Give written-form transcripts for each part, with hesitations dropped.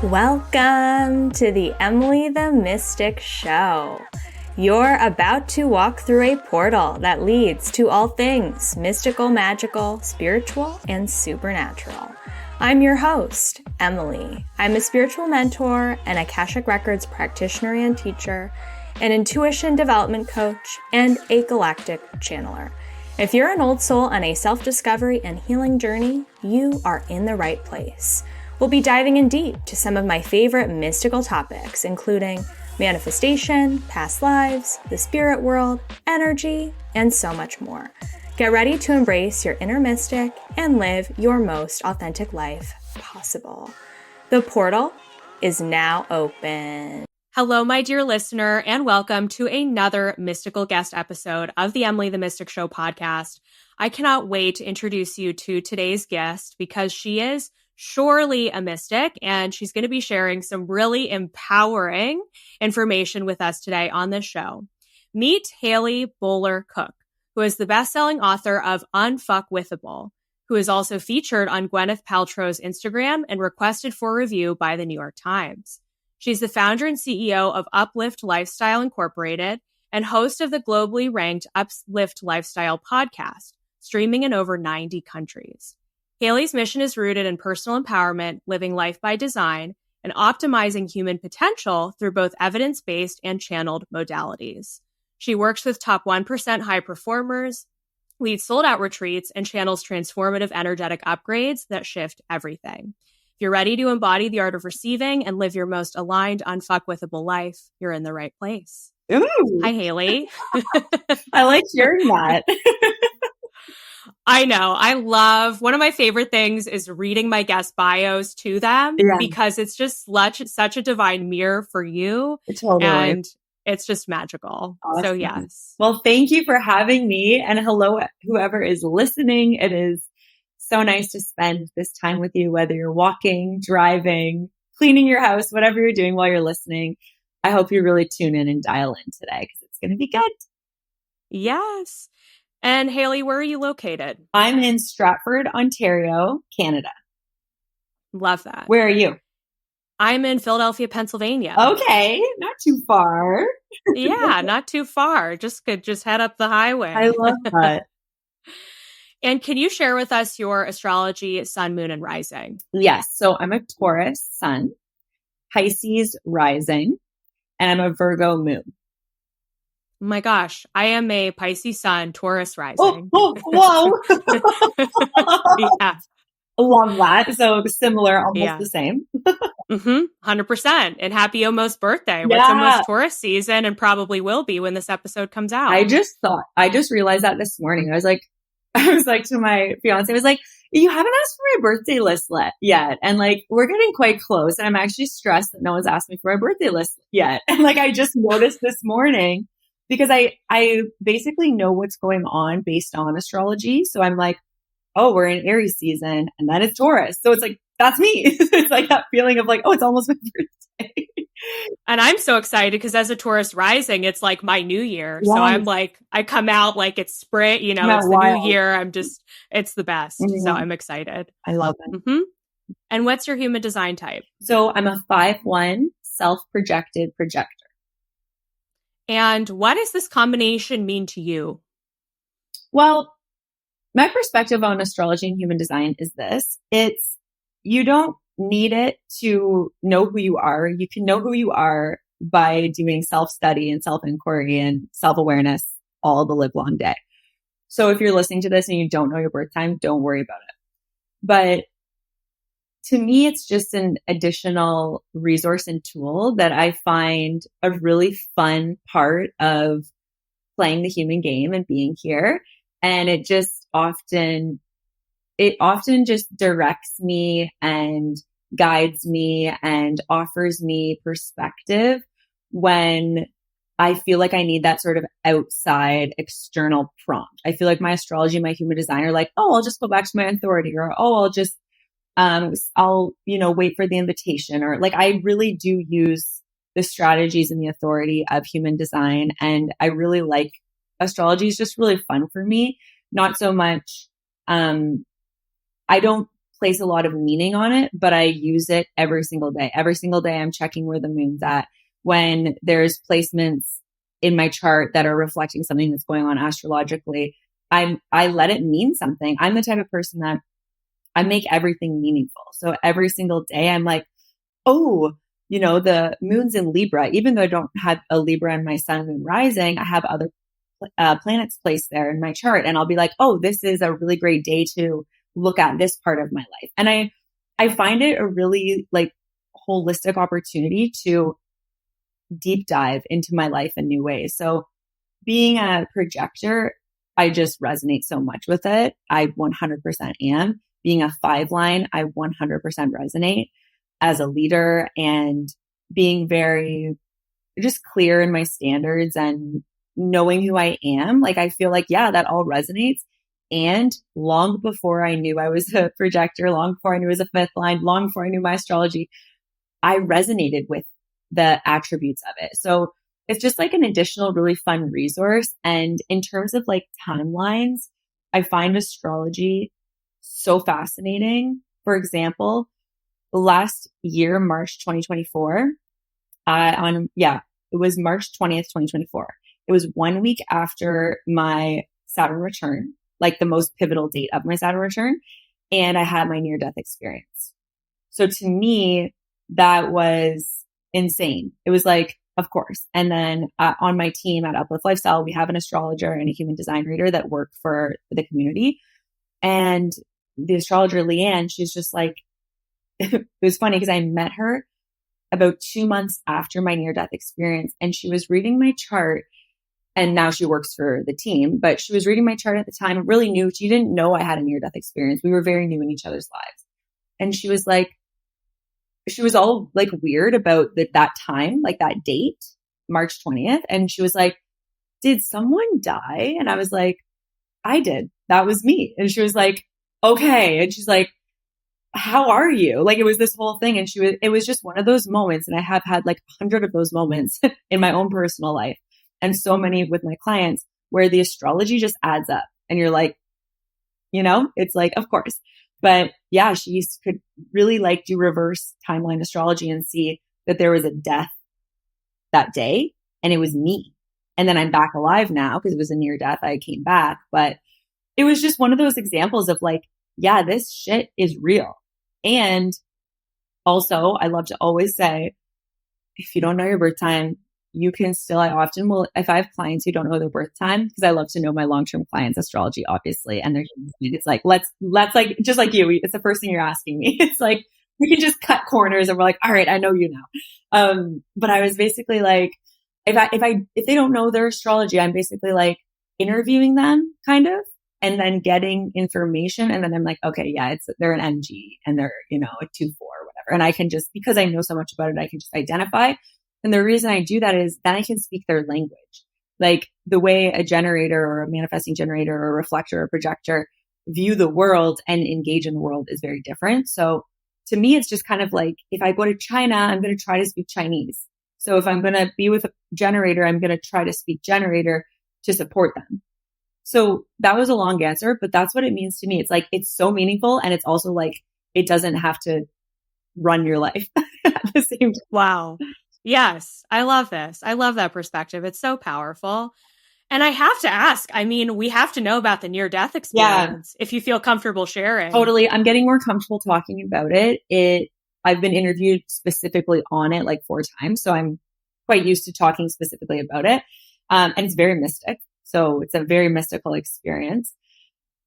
Welcome to the Emily the Mystic Show. You're about to walk through a portal that leads to all things mystical, magical, spiritual, and supernatural. I'm your host, Emily. I'm a spiritual mentor, an Akashic Records practitioner and teacher, an intuition development coach, and a galactic channeler. If you're an old soul on a self-discovery and healing journey, you are in the right place. We'll be diving in deep to some of my favorite mystical topics, including manifestation, past lives, the spirit world, energy, and so much more. Get ready to embrace your inner mystic and live your most authentic life possible. The portal is now open. Hello, my dear listener, and welcome to another mystical guest episode of the Emily the Mystic Show podcast. I cannot wait to introduce you to today's guest because she is surely a mystic, and she's going to be sharing some really empowering information with us today on this show. Meet Haley Bowler-Cooke, who is the best-selling author of Unfuckwithable, who is also featured on Gwyneth Paltrow's Instagram and requested for review by the New York Times. She's the founder and CEO of Uplift Lifestyle Incorporated and host of the globally ranked Uplift Lifestyle podcast, streaming in over 90 countries. Haley's mission is rooted in personal empowerment, living life by design, and optimizing human potential through both evidence-based and channeled modalities. She works with top 1% high performers, leads sold-out retreats, and channels transformative energetic upgrades that shift everything. If you're ready to embody the art of receiving and live your most aligned, unfuckwithable life, you're in the right place. Ooh. Hi, Haley. I like hearing that. I know. I love, one of my favorite things is reading my guest bios to them because it's just such a divine mirror for you. Totally. And it's just magical. Awesome. So yes. Well, thank you for having me, and hello, whoever is listening. It is so nice to spend this time with you, whether you're walking, driving, cleaning your house, whatever you're doing while you're listening. I hope you really tune in and dial in today because it's going to be good. Yes. And Haley, where are you located? I'm in Stratford, Ontario, Canada. Love that. Where are you? I'm in Philadelphia, Pennsylvania. Okay, not too far. Yeah, not too far. Just head up the highway. I love that. And can you share with us your astrology, sun, moon, and rising? Yes. So I'm a Taurus sun, Pisces rising, and I'm a Virgo moon. Oh my gosh, I am a Pisces sun, Taurus rising. Whoa. Yeah. Love that. So similar, almost the same. 100%. And happy almost birthday. What's almost Taurus season and probably will be when this episode comes out. I just realized that this morning. I was like to my fiance, I was like, you haven't asked for my birthday list yet. And like, we're getting quite close. And I'm actually stressed that no one's asked me for my birthday list yet. And like, I just noticed this morning because I basically know what's going on based on astrology. So I'm like, oh, we're in Aries season and then it's Taurus. So it's like, that's me. It's like that feeling of like, oh, it's almost my birthday. And I'm so excited because as a Taurus rising, it's like my new year. Yes. So I'm like, I come out like it's spring, it's the new year. It's the best. Mm-hmm. So I'm excited. I love it. Mm-hmm. And what's your human design type? So I'm a 5/1 self-projected projector. And what does this combination mean to you? Well, my perspective on astrology and human design is this. You don't need it to know who you are. You can know who you are by doing self-study and self-inquiry and self-awareness all the live long day. So if you're listening to this and you don't know your birth time, don't worry about it. But to me, it's just an additional resource and tool that I find a really fun part of playing the human game and being here. And it often just directs me and guides me and offers me perspective when I feel like I need that sort of outside external prompt. I feel like my astrology, my human design are like, oh, I'll just go back to my authority, or, oh, I'll just, I'll wait for the invitation, or like, I really do use the strategies and the authority of human design. And I really like astrology is just really fun for me. Not so much, I don't place a lot of meaning on it, but I use it every single day. Every single day I'm checking where the moon's at. When there's placements in my chart that are reflecting something that's going on astrologically, I let it mean something. I'm the type of person that I make everything meaningful. So every single day I'm like, oh, the moon's in Libra. Even though I don't have a Libra in my sun, moon, rising, I have other planets placed there in my chart. And I'll be like, oh, this is a really great day to look at this part of my life. And I find it a really like holistic opportunity to deep dive into my life in new ways. So being a projector, I just resonate so much with it. I 100% am. Being a 5 line, I 100% resonate as a leader, and being very just clear in my standards and knowing who I am. Like, I feel like, yeah, that all resonates. And long before I knew I was a projector, long before I knew I was a 5th line, long before I knew my astrology, I resonated with the attributes of it. So it's just like an additional really fun resource. And in terms of like timelines, I find astrology so fascinating. For example, last year, March 2024, it was March 20th, 2024. It was 1 week after my Saturn return, like the most pivotal date of my Saturn return. And I had my near-death experience. So to me, that was insane. It was like, of course. And then on my team at Uplift Lifestyle, we have an astrologer and a human design reader that work for the community. And the astrologer, Leanne, she's just like, it was funny because I met her about 2 months after my near-death experience, and she was reading my chart. And now she works for the team, but she was reading my chart at the time, really new. She didn't know I had a near-death experience. We were very new in each other's lives. And she was like, she was all like weird about that time, like that date, March 20th. And she was like, did someone die? And I was like, I did. That was me. And she was like, okay. And she's like, how are you? Like, it was this whole thing. And it was just one of those moments. And I have had like 100 of those moments in my own personal life, and so many with my clients, where the astrology just adds up and you're like, it's like, of course. But yeah, she could really like do reverse timeline astrology and see that there was a death that day, and it was me. And then I'm back alive now because it was a near death. I came back, but it was just one of those examples of like, yeah, this shit is real. And also, I love to always say, if you don't know your birth time, you can still, I often will, if I have clients who don't know their birth time, because I love to know my long-term clients' astrology, obviously. And it's like, let's like, just like you, it's the first thing you're asking me. It's like, we can just cut corners and we're like, all right, I know you now. But I was basically like, if they don't know their astrology, I'm basically like interviewing them kind of, and then getting information. And then I'm like, okay, yeah, they're an MG and they're, a 2-4 or whatever. And I can just, because I know so much about it, I can just identify. And the reason I do that is then I can speak their language. Like the way a generator or a manifesting generator or a reflector or projector view the world and engage in the world is very different. So to me, it's just kind of like, if I go to China, I'm going to try to speak Chinese. So if I'm going to be with a generator, I'm going to try to speak generator to support them. So that was a long answer, but that's what it means to me. It's like, it's so meaningful. And it's also like, it doesn't have to run your life at the same time. Wow. Yes. I love this. I love that perspective. It's so powerful. And I have to ask, I mean, we have to know about the near-death experience if you feel comfortable sharing. Totally. I'm getting more comfortable talking about it. I've been interviewed specifically on it like 4 times. So I'm quite used to talking specifically about it. And it's very mystic. So it's a very mystical experience.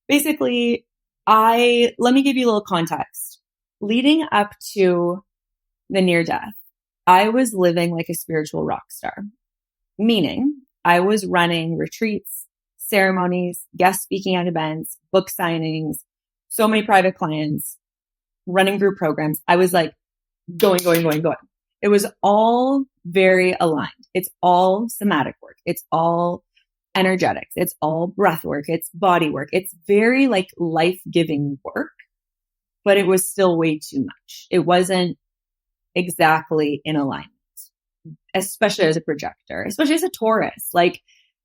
Basically, let me give you a little context. Leading up to the near-death, I was living like a spiritual rock star, meaning I was running retreats, ceremonies, guest speaking at events, book signings, so many private clients, running group programs. I was like going. It was all very aligned. It's all somatic work. It's all energetics. It's all breath work. It's body work. It's very like life-giving work, but it was still way too much. It wasn't exactly in alignment, especially as a projector, especially as a Taurus. Like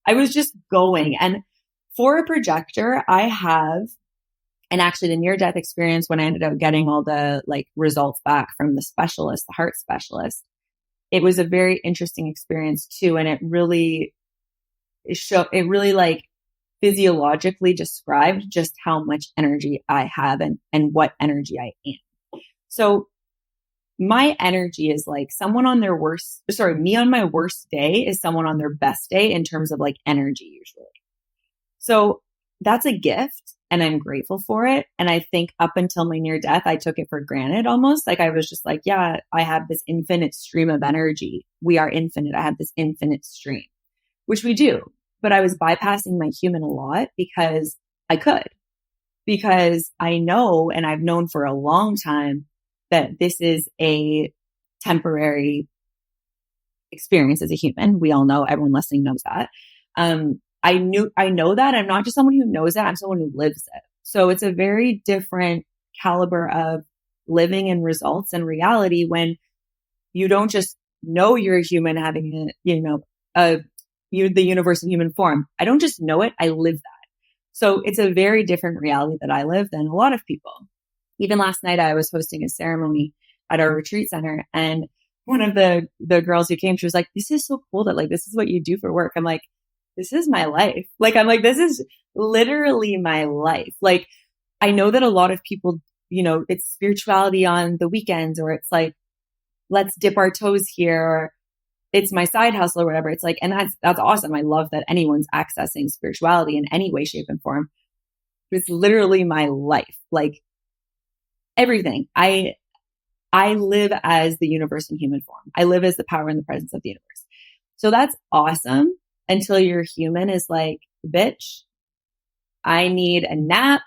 I was just going. And for a projector, I have And actually the near death experience, when I ended up getting all the like results back from the specialist, the heart specialist, it was a very interesting experience too. And it really like physiologically described just how much energy I have and what energy I am. So my energy is like someone on their me on my worst day is someone on their best day in terms of like energy usually. So that's a gift and I'm grateful for it. And I think up until my near death, I took it for granted almost. Like I was just like, yeah, I have this infinite stream of energy. We are infinite. I have this infinite stream, which we do. But I was bypassing my human a lot because I know, and I've known for a long time that this is a temporary experience as a human. We all know, everyone listening knows that. I know that I'm not just someone who knows that, I'm someone who lives it. So it's a very different caliber of living in results and reality when you don't just know you're a human having the universe in human form. I don't just know it, I live that. So it's a very different reality that I live than a lot of people. Even last night, I was hosting a ceremony at our retreat center, and one of the girls who came, she was like, "This is so cool that like this is what you do for work." I'm like, "This is my life." Like I'm like, "This is literally my life." Like I know that a lot of people, it's spirituality on the weekends, or it's like, let's dip our toes here, or it's my side hustle or whatever. It's like, and that's awesome. I love that anyone's accessing spirituality in any way, shape, and form. It's literally my life. Like everything. I live as the universe in human form. I live as the power and the presence of the universe. So that's awesome until your human is like, bitch, I need a nap.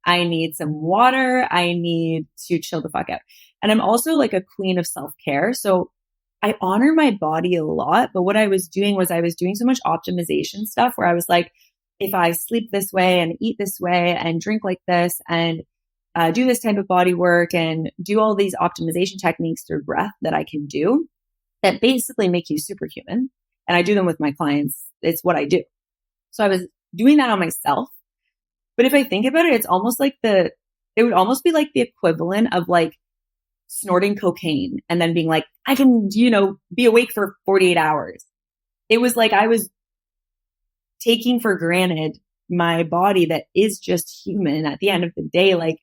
I need some water. I need to chill the fuck out. And I'm also like a queen of self-care. So I honor my body a lot. But what I was doing was I was doing so much optimization stuff where I was like, if I sleep this way and eat this way and drink like this and do this type of body work and do all these optimization techniques through breath that I can do that basically make you superhuman. And I do them with my clients. It's what I do. So I was doing that on myself. But if I think about it, it's almost like it would almost be like the equivalent of like snorting cocaine and then being like, I can, be awake for 48 hours. It was like I was taking for granted my body that is just human at the end of the day. Like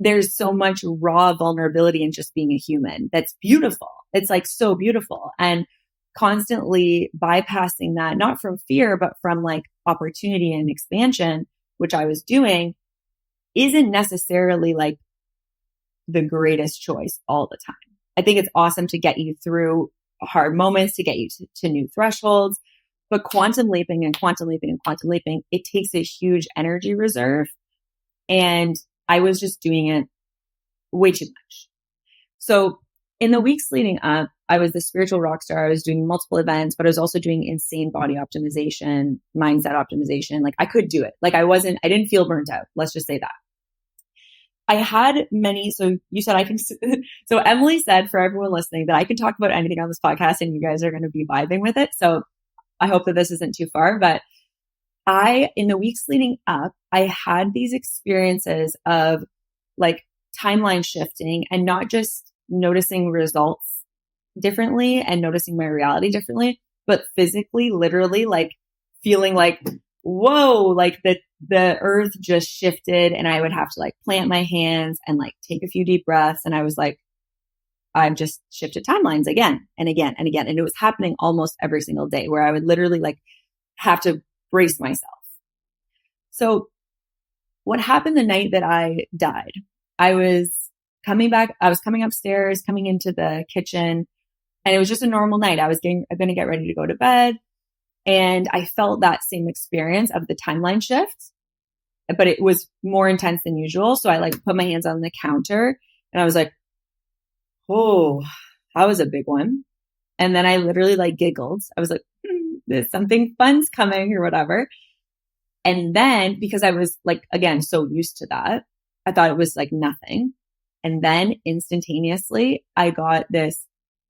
there's so much raw vulnerability in just being a human. That's beautiful. It's like so beautiful. And constantly bypassing that, not from fear, but from like opportunity and expansion, which I was doing, isn't necessarily like the greatest choice all the time. I think it's awesome to get you through hard moments, to get you to new thresholds, but quantum leaping, it takes a huge energy reserve. And I was just doing it way too much. So in the weeks leading up, I was the spiritual rock star. I was doing multiple events, but I was also doing insane body optimization, mindset optimization. Like I could do it. Like I didn't feel burnt out. Let's just say that. I had many, so you said so Emily said for everyone listening that I can talk about anything on this podcast and you guys are going to be vibing with it. So I hope that this isn't too far, but in the weeks leading up, I had these experiences of like timeline shifting and not just noticing results differently and noticing my reality differently, but physically, literally like feeling like, whoa, like the earth just shifted and I would have to like plant my hands and like take a few deep breaths. And I was like, I've just shifted timelines again and again and again. And it was happening almost every single day where I would literally like have to brace myself. So what happened the night that I died, I was coming upstairs, coming into the kitchen, and it was just a normal night. I'm going to get ready to go to bed. And I felt that same experience of the timeline shift, but it was more intense than usual. So I like put my hands on the counter and I was like, oh, that was a big one. And then I literally like giggled. I was like, there's something fun's coming or whatever. And then because I was like, again, so used to that, I thought it was like nothing. And then instantaneously, I got this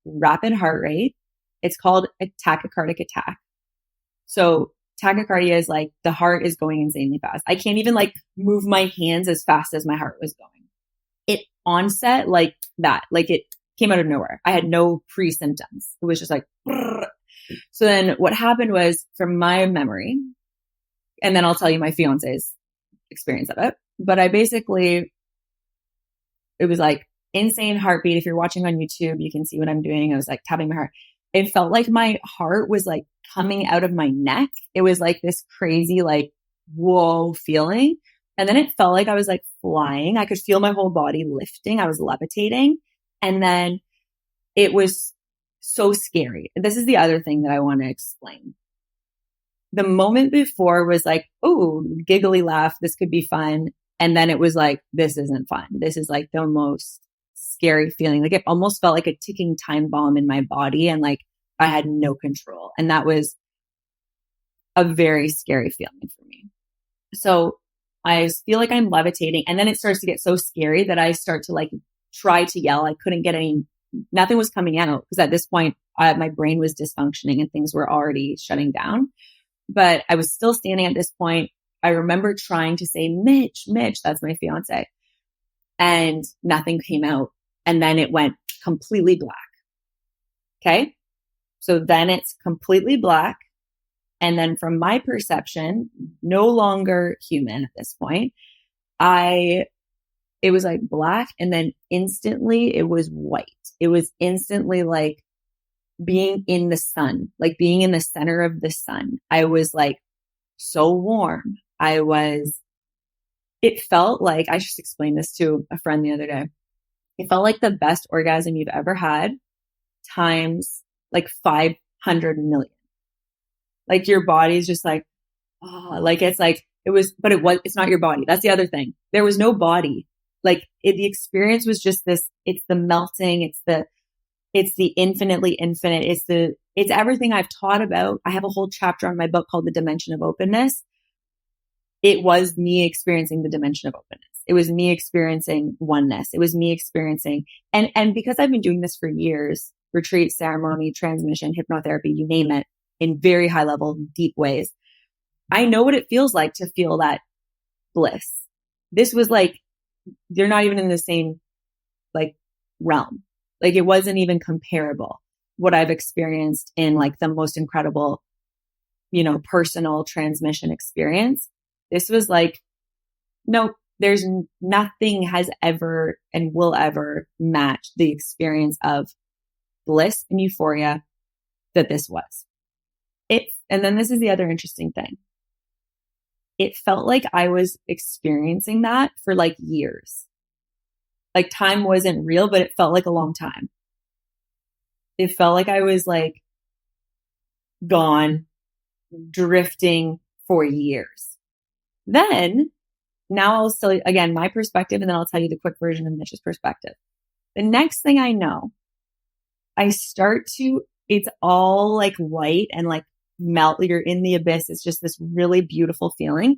rapid heart rate. It's called a tachycardic attack. So tachycardia is like the heart is going insanely fast. I can't even like move my hands as fast as my heart was going. It onset like that, like it came out of nowhere. I had no pre-symptoms. It was just like, brrr. So then what happened was, from my memory, and then I'll tell you my fiance's experience of it, but I basically, it was like insane heartbeat. If you're watching on YouTube, you can see what I'm doing. I was like tapping my heart. It felt like my heart was like coming out of my neck. It was like this crazy, like, whoa feeling. And then it felt like I was like flying. I could feel my whole body lifting. I was levitating. And then it was so scary. This is the other thing that I want to explain. The moment before was like, oh, giggly laugh. This could be fun. And then it was like, this isn't fun. This is like the most scary feeling. Like it almost felt like a ticking time bomb in my body. And like I had no control. And that was a very scary feeling for me. So I feel like I'm levitating. And then it starts to get so scary that I start to like try to yell. I couldn't get nothing was coming out because at this point, my brain was dysfunctioning and things were already shutting down. But I was still standing at this point. I remember trying to say, Mitch, that's my fiance. And nothing came out. And then it went completely black. Okay. So then it's completely black. And then from my perception, no longer human at this point, it was like black. And then instantly it was white. It was instantly like being in the sun, like being in the center of the sun. I was like so warm. It felt like, I just explained this to a friend the other day. It felt like the best orgasm you've ever had times like 500 million. Like your body's just like, oh, like it's like, it's not your body. That's the other thing. There was no body. Like the experience was just this, it's the melting, it's the infinitely infinite. It's everything I've taught about. I have a whole chapter on my book called The Dimension of Openness. It was me experiencing the dimension of openness. It was me experiencing oneness. It was me experiencing, and because I've been doing this for years, retreat, ceremony, transmission, hypnotherapy, you name it, in very high level, deep ways, I know what it feels like to feel that bliss. This was like, they're not even in the same like realm. Like it wasn't even comparable. What I've experienced in like the most incredible, personal transmission experience. This was like, no, there's nothing has ever and will ever match the experience of bliss and euphoria that this was. And then this is the other interesting thing. It felt like I was experiencing that for like years. Like time wasn't real, but it felt like a long time. It felt like I was like gone, drifting for years. Then now I'll tell you again my perspective, and then I'll tell you the quick version of Mitch's perspective. The next thing I know, it's all like white and like melt. You're in the abyss. It's just this really beautiful feeling.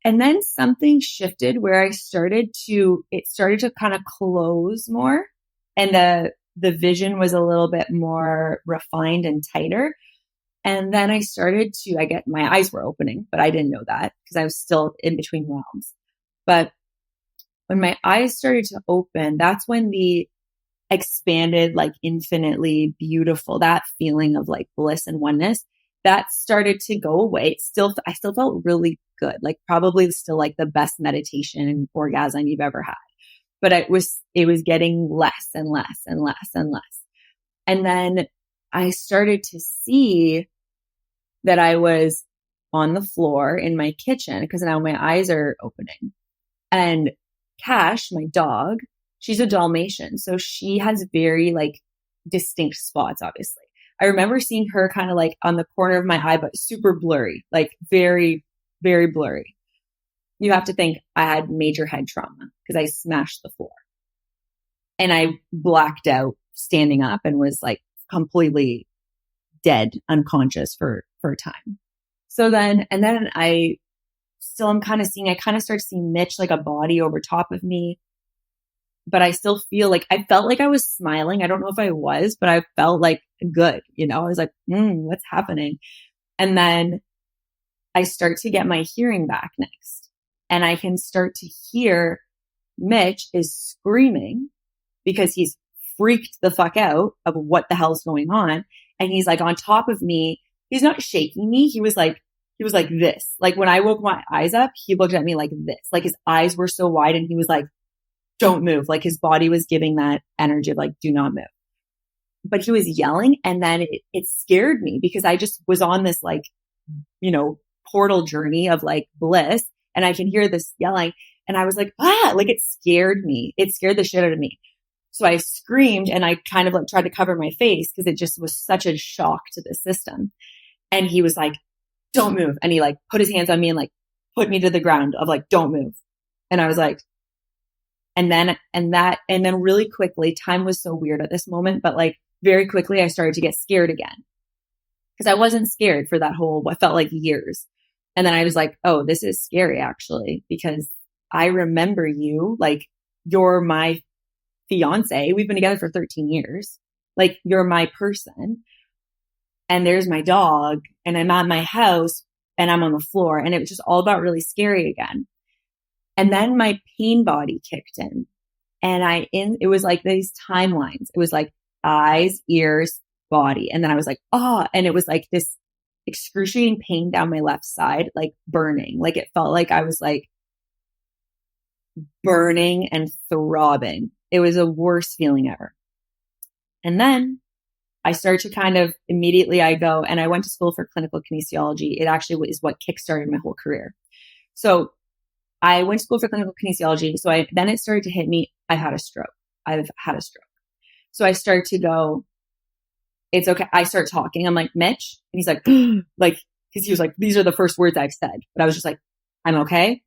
And then something shifted where it started to kind of close more. And the vision was a little bit more refined and tighter. And then my eyes were opening, but I didn't know that because I was still in between realms. But when my eyes started to open, that's when the expanded, like infinitely beautiful, that feeling of like bliss and oneness, that started to go away. I still felt really good, like probably still like the best meditation and orgasm you've ever had. But it was getting less and less and less and less. And then I started to see that I was on the floor in my kitchen because now my eyes are opening. And Cash, my dog, she's a Dalmatian. So she has very like distinct spots, obviously. I remember seeing her kind of like on the corner of my eye, but super blurry, like very, very blurry. You have to think I had major head trauma because I smashed the floor and I blacked out standing up and was like completely dead, unconscious for a time. So then I kind of start seeing Mitch like a body over top of me, but I still feel like I felt like I was smiling. I don't know if I was, but I felt like good, I was like, what's happening? And then I start to get my hearing back next. And I can start to hear Mitch is screaming because he's freaked the fuck out of what the hell's going on. And he's like on top of me. He's not shaking me. He was like this. Like when I woke my eyes up, he looked at me like this. Like his eyes were so wide and he was like, don't move. Like his body was giving that energy of like, do not move. But he was yelling. And then it scared me because I just was on this like, portal journey of like bliss. And I can hear this yelling. And I was like, like it scared me. It scared the shit out of me. So I screamed and I kind of like tried to cover my face because it just was such a shock to the system. And he was like, don't move. And he like put his hands on me and like put me to the ground of like, don't move. And I was like, and then really quickly, time was so weird at this moment, but like very quickly I started to get scared again because I wasn't scared for that whole, what felt like years. And then I was like, oh, this is scary actually, because I remember you, like you're my fiance. We've been together for 13 years. Like you're my person. And there's my dog and I'm at my house and I'm on the floor. And it was just all about really scary again. And then my pain body kicked in and it was like these timelines. It was like eyes, ears, body. And then I was like, and it was like this excruciating pain down my left side, like burning. Like it felt like I was like burning and throbbing. It was the worst feeling ever. And then I started to kind of immediately I go and I went to school for clinical kinesiology. It actually is what kickstarted my whole career. So I went to school for clinical kinesiology. So then it started to hit me. I've had a stroke. So I start to go, it's okay. I start talking. I'm like, Mitch. And he's like, like, cause he was like, these are the first words I've said. But I was just like, I'm okay.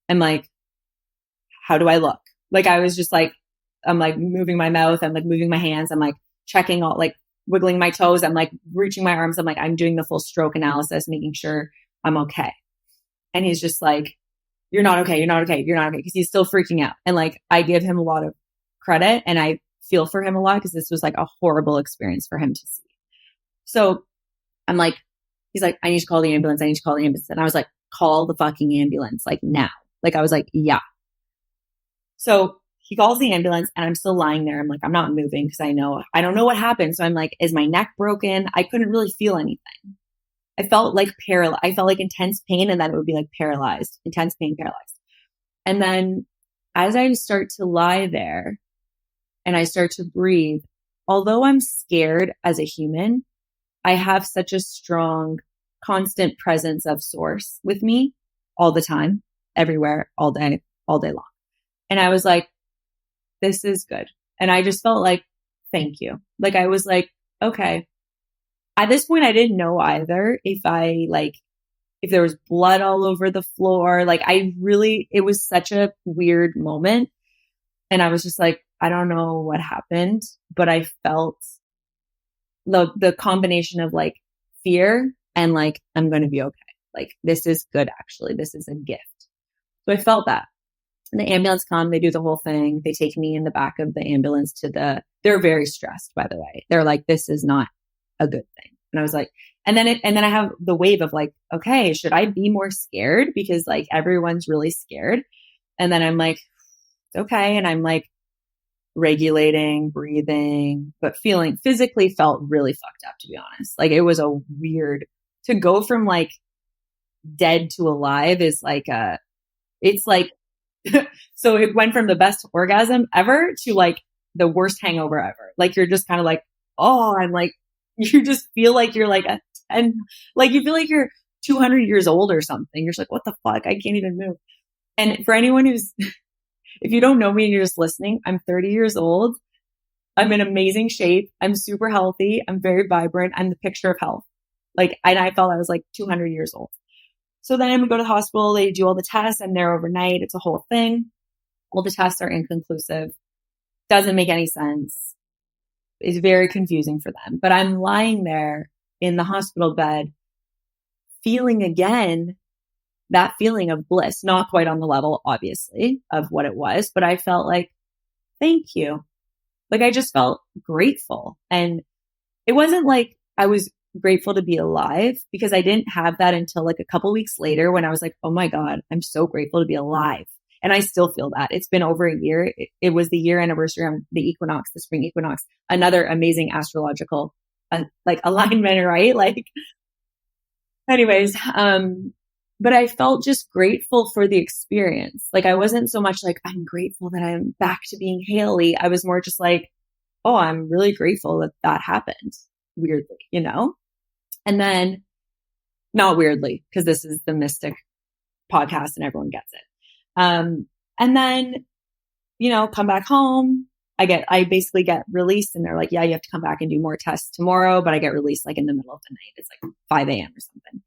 I'm like, how do I look? Like, I was just like, I'm like moving my mouth. I'm like moving my hands. I'm like checking all, like wiggling my toes. I'm like reaching my arms. I'm like, I'm doing the full stroke analysis, making sure I'm okay. And he's just like, you're not okay. You're not okay. You're not okay. Cause he's still freaking out. And like, I give him a lot of credit and I feel for him a lot because this was like a horrible experience for him to see. So I'm like, he's like, I need to call the ambulance. I need to call the ambulance. And I was like, call the fucking ambulance, like now. Like, I was like, yeah. So he calls the ambulance and I'm still lying there. I'm like, I'm not moving because I don't know what happened. So I'm like, is my neck broken? I couldn't really feel anything. I felt like paralyzed. I felt like intense pain and then it would be like paralyzed, intense pain, paralyzed. And then as I start to lie there and I start to breathe, although I'm scared as a human, I have such a strong, constant presence of source with me all the time, everywhere, all day long. And I was like, this is good. And I just felt like, thank you. Like, I was like, okay. At this point, I didn't know either if there was blood all over the floor. Like, it was such a weird moment. And I was just like, I don't know what happened, but I felt the combination of like fear and like, I'm going to be okay. Like, this is good. Actually, this is a gift. So I felt that. And the ambulance come, they do the whole thing. They take me in the back of the ambulance they're very stressed, by the way. They're like, this is not a good thing. And I was like, and then I have the wave of like, okay, should I be more scared? Because like everyone's really scared. And then I'm like, it's okay. And I'm like regulating, breathing, but physically felt really fucked up, to be honest. Like it was a weird, to go from like dead to alive is like it's like, so it went from the best orgasm ever to like the worst hangover ever. Like you're just kind of like, I'm like, you just feel like you're like like you feel like you're 200 years old or something. You're just like, what the fuck? I can't even move. And for anyone if you don't know me and you're just listening, I'm 30 years old. I'm in amazing shape. I'm super healthy. I'm very vibrant. I'm the picture of health. Like, and I felt I was like 200 years old. So then we go to the hospital, they do all the tests. I'm there overnight. It's a whole thing. All the tests are inconclusive. Doesn't make any sense. It's very confusing for them. But I'm lying there in the hospital bed, feeling again that feeling of bliss, not quite on the level, obviously, of what it was, but I felt like, thank you. Like I just felt grateful. And it wasn't like I was grateful to be alive, because I didn't have that until like a couple weeks later when I was like, oh my God, I'm so grateful to be alive. And I still feel that. It's been over a year. It was the year anniversary on the equinox, the spring equinox, another amazing astrological like alignment, right? Like anyways, but I felt just grateful for the experience. Like I wasn't so much like, I'm grateful that I'm back to being Haley. I was more just like, oh, I'm really grateful that that happened, weirdly, you know? And then, not weirdly, because this is the Mystic podcast and everyone gets it. And then, you know, come back home. I basically get released, and they're like, yeah, you have to come back and do more tests tomorrow. But I get released like in the middle of the night. It's like 5 a.m. or something.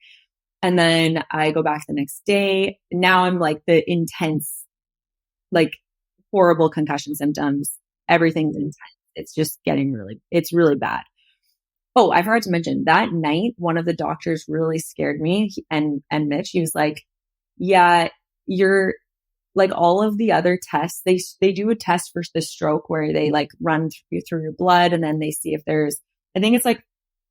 And then I go back the next day. Now I'm like the intense, like horrible concussion symptoms. Everything's intense. It's just it's really bad. Oh, I forgot to mention that night, one of the doctors really scared me, and Mitch, he was like, yeah, you're like all of the other tests. They do a test for the stroke where they like run through your blood, and then they see if there's, I think it's like,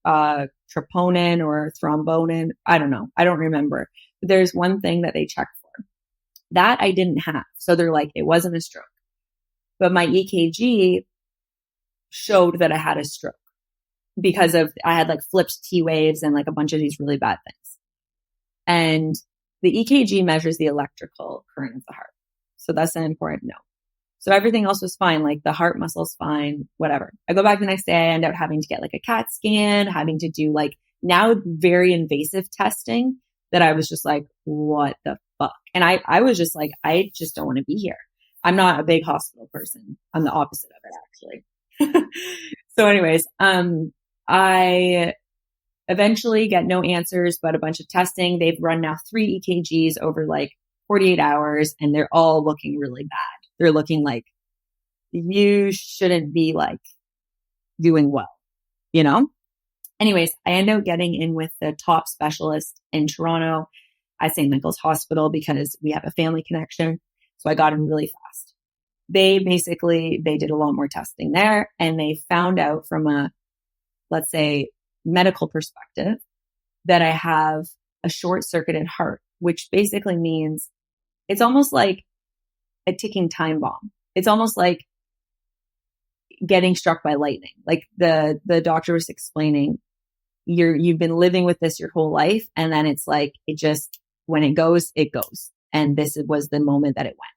troponin or thrombonin. I don't know. I don't remember. But there's one thing that they check for that I didn't have. So they're like, it wasn't a stroke, but my EKG showed that I had a stroke because I had like flipped T waves and like a bunch of these really bad things. And the EKG measures the electrical current of the heart. So that's an important note. So everything else was fine. Like the heart muscle's fine, whatever. I go back the next day. I end up having to get like a CAT scan, having to do like now very invasive testing that I was just like, what the fuck? And I was just like, I just don't want to be here. I'm not a big hospital person. I'm the opposite of it, actually. So anyways, I eventually get no answers, but a bunch of testing. They've run now 3 EKGs over like 48 hours, and they're all looking really bad. They're looking like you shouldn't be like doing well, you know? Anyways, I end up getting in with the top specialist in Toronto at St. Michael's Hospital because we have a family connection. So I got in really fast. They did a lot more testing there, and they found out from a, let's say, medical perspective that I have a short-circuited heart, which basically means it's almost like a ticking time bomb. It's almost like getting struck by lightning. Like the doctor was explaining, you've been living with this your whole life. And then it's like, when it goes, it goes. And this was the moment that it went.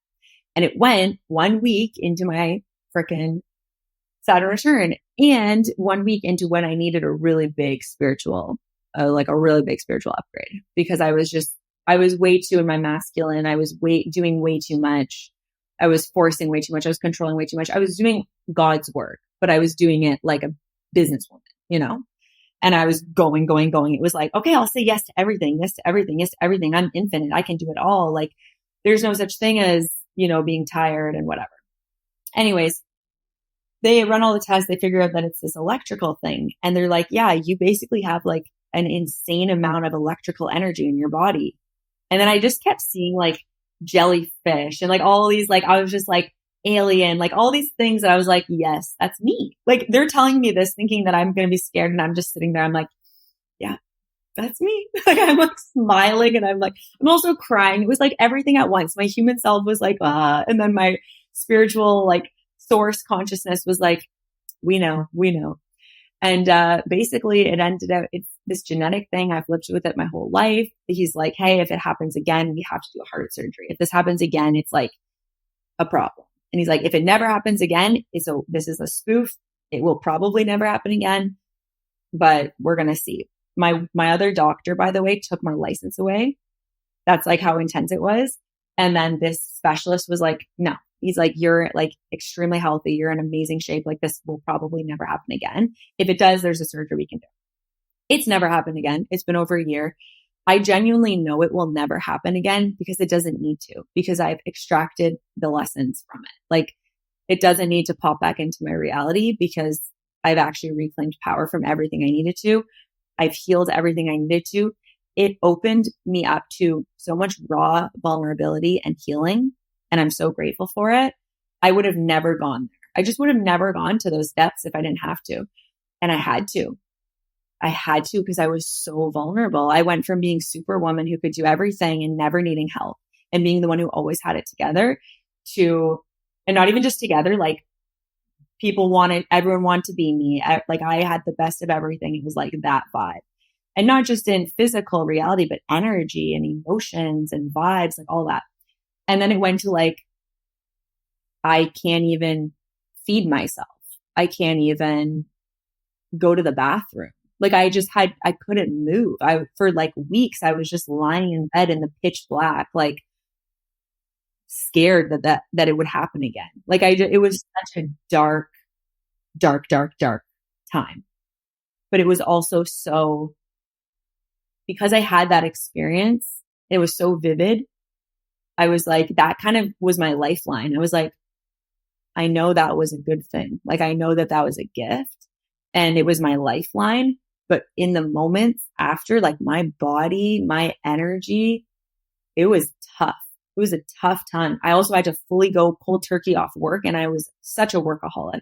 And it went 1 week into my frickin' Saturn return, and 1 week into when I needed a really big spiritual upgrade, because I was way too in my masculine. I was doing way too much. I was forcing way too much. I was controlling way too much. I was doing God's work, but I was doing it like a businesswoman, you know? And I was going. It was like, okay, I'll say yes to everything, yes to everything, yes to everything. I'm infinite. I can do it all. Like there's no such thing as, you know, being tired and whatever. Anyways, they run all the tests. They figure out that it's this electrical thing. And they're like, yeah, you basically have like an insane amount of electrical energy in your body. And then I just kept seeing like jellyfish and like all these, like, I was just like alien, like all these things that I was like, yes, that's me. Like they're telling me this thinking that I'm going to be scared. And I'm just sitting there. I'm like, yeah, that's me. Like I'm like smiling, and I'm also crying. It was like everything at once. My human self was like, ah. And then my spiritual like source consciousness was like, we know. And basically it ended out, it's this genetic thing. I've lived with it my whole life. He's like, hey, if it happens again, we have to do a heart surgery. If this happens again, it's like a problem. And he's like, if it never happens again, this is a spoof. It will probably never happen again, but we're going to see. My other doctor, by the way, took my license away. That's like how intense it was. And then this specialist was like, no. He's like, you're like extremely healthy. You're in amazing shape. Like this will probably never happen again. If it does, there's a surgery we can do. It's never happened again. It's been over a year. I genuinely know it will never happen again because it doesn't need to, because I've extracted the lessons from it. Like it doesn't need to pop back into my reality because I've actually reclaimed power from everything I needed to. I've healed everything I needed to. It opened me up to so much raw vulnerability and healing. And I'm so grateful for it. I would have never gone there. I just would have never gone to those depths if I didn't have to. And I had to. I had to because I was so vulnerable. I went from being superwoman who could do everything and never needing help and being the one who always had it together to, and not even just together, like everyone wanted to be me. Like I had the best of everything. It was like that vibe. And not just in physical reality, but energy and emotions and vibes, like all that. And then it went to like, I can't even feed myself. I can't even go to the bathroom. Like I couldn't move. For like weeks, I was just lying in bed in the pitch black, like scared that it would happen again. Like it was such a dark time. But it was also so, because I had that experience, it was so vivid. I was like, that kind of was my lifeline. I was like, I know that was a good thing. Like, I know that was a gift and it was my lifeline. But in the moments after, like my body, my energy, it was tough. It was a tough time. I also had to fully go cold turkey off work. And I was such a workaholic.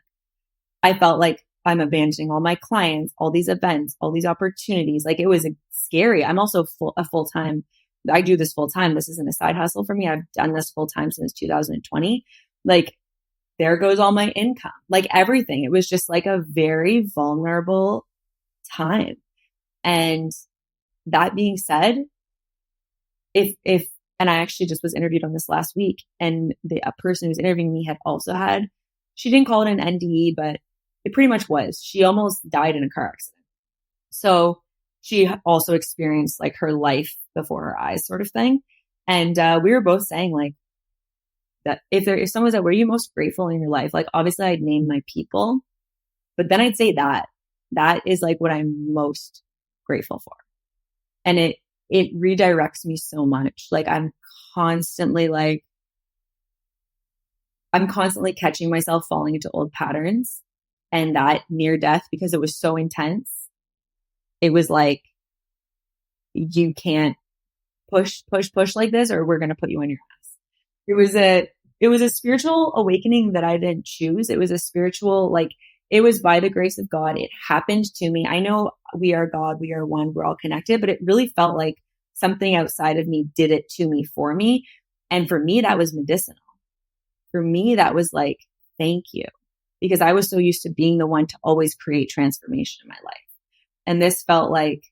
I felt like I'm abandoning all my clients, all these events, all these opportunities. Like it was scary. I'm also a full-time. I do this full time. This isn't a side hustle for me. I've done this full time since 2020. Like there goes all my income, like everything. It was just like a very vulnerable time. And that being said, and I actually just was interviewed on this last week, and a person who's interviewing me had also she didn't call it an NDE, but it pretty much was. She almost died in a car accident. So she also experienced like her life before her eyes sort of thing. And we were both saying like that if someone said, were you most grateful in your life? Like obviously I'd name my people, but then I'd say that is like what I'm most grateful for. And it redirects me so much. Like I'm constantly catching myself falling into old patterns, and that near death, because it was so intense. It was like, you can't push like this or we're going to put you on your ass. It was a spiritual awakening that I didn't choose. It was a spiritual, like, it was by the grace of God. It happened to me. I know we are God, we are one, we're all connected, but it really felt like something outside of me did it to me for me. And for me, that was medicinal. For me, that was like, thank you. Because I was so used to being the one to always create transformation in my life. And this felt like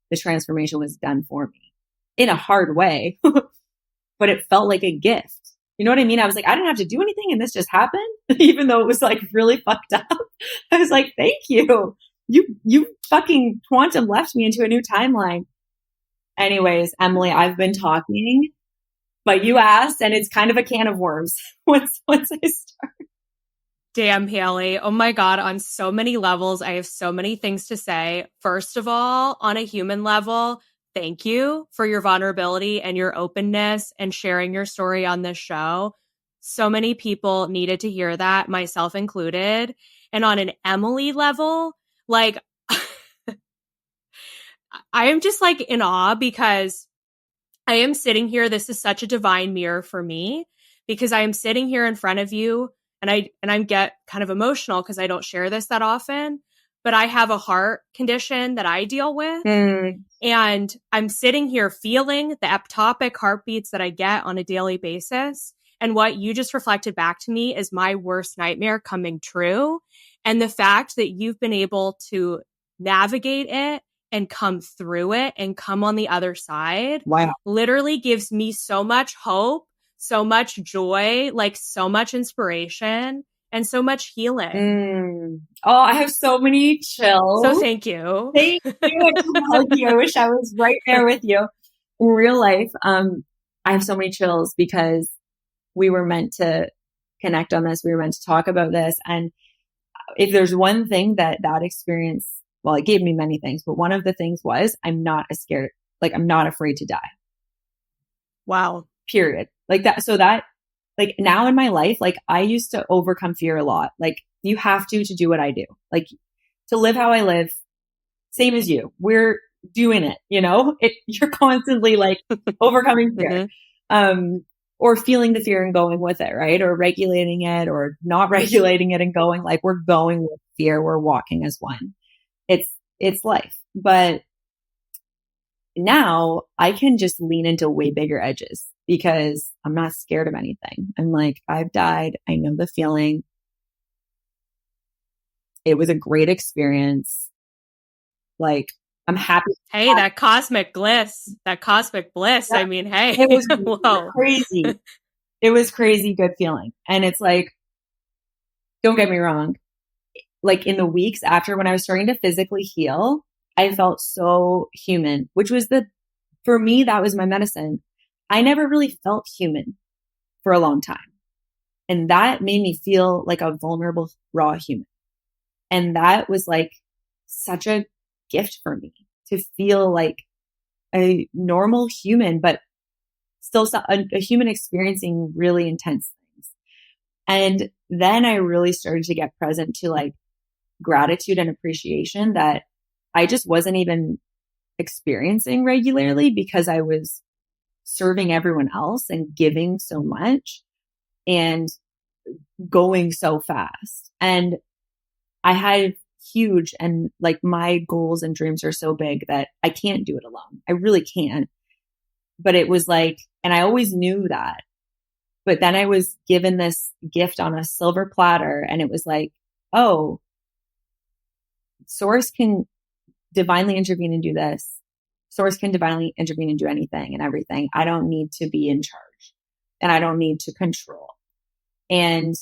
the transformation was done for me in a hard way, but it felt like a gift. You know what I mean? I was like, I didn't have to do anything and this just happened, even though it was like really fucked up. I was like, thank you. You fucking quantum left me into a new timeline. Anyways, Emily, I've been talking, but you asked, and it's kind of a can of worms once I start. Damn, Haley. Oh my God. On so many levels, I have so many things to say. First of all, on a human level, thank you for your vulnerability and your openness and sharing your story on this show. So many people needed to hear that, myself included. And on an Emily level, like, I am just like in awe because I am sitting here. This is such a divine mirror for me because I am sitting here in front of you. And I get kind of emotional because I don't share this that often, but I have a heart condition that I deal with. And I'm sitting here feeling the ectopic heartbeats that I get on a daily basis. And what you just reflected back to me is my worst nightmare coming true. And the fact that you've been able to navigate it and come through it and come on the other side, wow, literally gives me so much hope, so much joy, like so much inspiration and so much healing. Oh, I have so many chills. So thank you. Thank you. I wish I was right there with you in real life. I have so many chills because we were meant to connect on this. We were meant to talk about this. And if there's one thing that experience, well, it gave me many things, but one of the things was I'm not afraid to die. Wow. Period. Like that. So that, like now in my life, like I used to overcome fear a lot. Like you have to do what I do, like to live how I live. Same as you. We're doing it, you know, you're constantly like overcoming fear, or feeling the fear and going with it. Right. Or regulating it or not regulating it and going, like we're going with fear. We're walking as one. it's life. But now I can just lean into way bigger edges because I'm not scared of anything. I'm like, I've died. I know the feeling. It was a great experience. Like, I'm happy. Hey, that cosmic bliss. Yeah. I mean, hey, It was whoa. crazy. It was crazy good feeling. And it's like, don't get me wrong. Like in the weeks after when I was starting to physically heal, I felt so human, which was for me, that was my medicine. I never really felt human for a long time. And that made me feel like a vulnerable, raw human. And that was like such a gift for me to feel like a normal human, but still a human experiencing really intense things. And then I really started to get present to like gratitude and appreciation that I just wasn't even experiencing regularly because I was serving everyone else and giving so much and going so fast. And I had huge, and like my goals and dreams are so big that I can't do it alone. I really can't. But it was like, and I always knew that. But then I was given this gift on a silver platter, and it was like, oh, Source can divinely intervene and do this. Source can divinely intervene and do anything and everything. I don't need to be in charge, and I don't need to control. And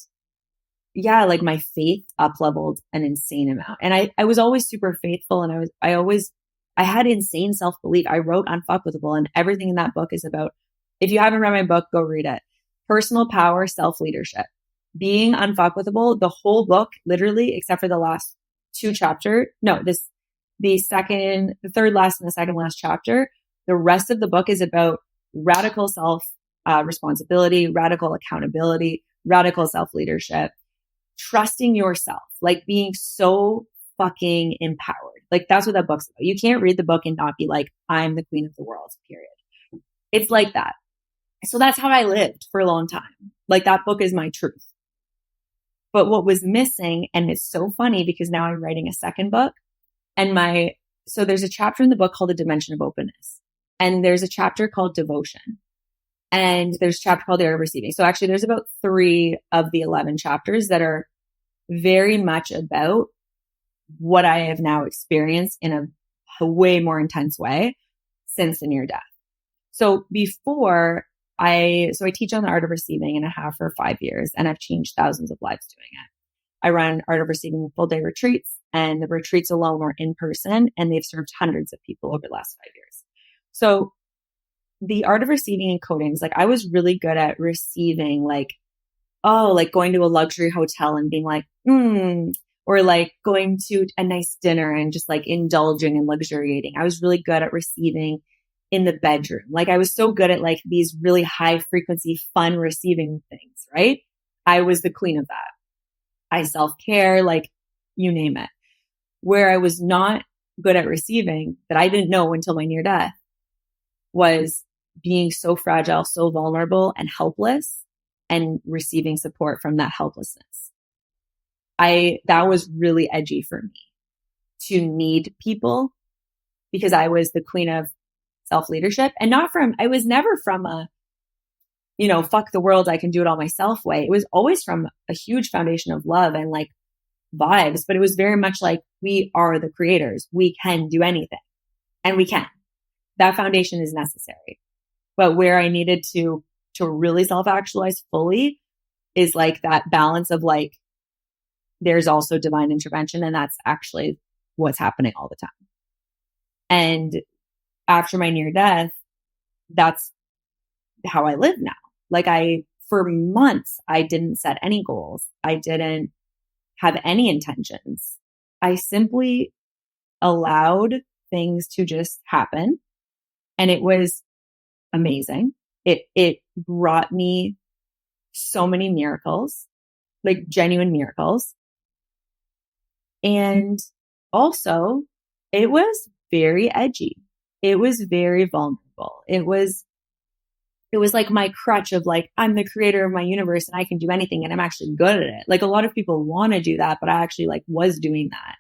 yeah, like my faith up leveled an insane amount. And I was always super faithful, and I had insane self-belief. I wrote Unfuckable, and everything in that book is about, if you haven't read my book, go read it. Personal power, self-leadership. Being unfuckable, the whole book, literally, except for the last two chapters. No, the third last and the second last chapter. The rest of the book is about radical responsibility, radical accountability, radical self-leadership, trusting yourself, like being so fucking empowered. Like that's what that book's about. You can't read the book and not be like, I'm the queen of the world, period. It's like that. So that's how I lived for a long time. Like that book is my truth. But what was missing, and it's so funny because now I'm writing a second book, and so there's a chapter in the book called The Dimension of Openness. And there's a chapter called Devotion. And there's a chapter called The Art of Receiving. So actually there's about 3 of the 11 chapters that are very much about what I have now experienced in a way more intense way since the near death. So before I teach on the Art of Receiving, and I have for 5 years, and I've changed thousands of lives doing it. I run Art of Receiving full day retreats, and the retreats alone were in person, and they've served hundreds of people over the last 5 years. So the Art of Receiving and codings, like I was really good at receiving, like going to a luxury hotel and being like, or like going to a nice dinner and just like indulging and luxuriating. I was really good at receiving in the bedroom. Like I was so good at like these really high frequency, fun receiving things, right? I was the queen of that. I self-care, like you name it. Where I was not good at receiving, that I didn't know until my near death, was being so fragile, so vulnerable and helpless, and receiving support from that helplessness. That was really edgy for me to need people, because I was the queen of self-leadership, and I was never from a, fuck the world, I can do it all myself way. It was always from a huge foundation of love and like vibes, but it was very much like, we are the creators. We can do anything, and we can. That foundation is necessary. But where I needed to really self-actualize fully is like that balance of like, there's also divine intervention, and that's actually what's happening all the time. And after my near death, that's how I live now. Like for months, I didn't set any goals. I didn't have any intentions. I simply allowed things to just happen. And it was amazing. It brought me so many miracles, like genuine miracles. And also it was very edgy. It was very vulnerable. It was like my crutch of like, I'm the creator of my universe and I can do anything and I'm actually good at it. Like a lot of people want to do that, but I actually like was doing that.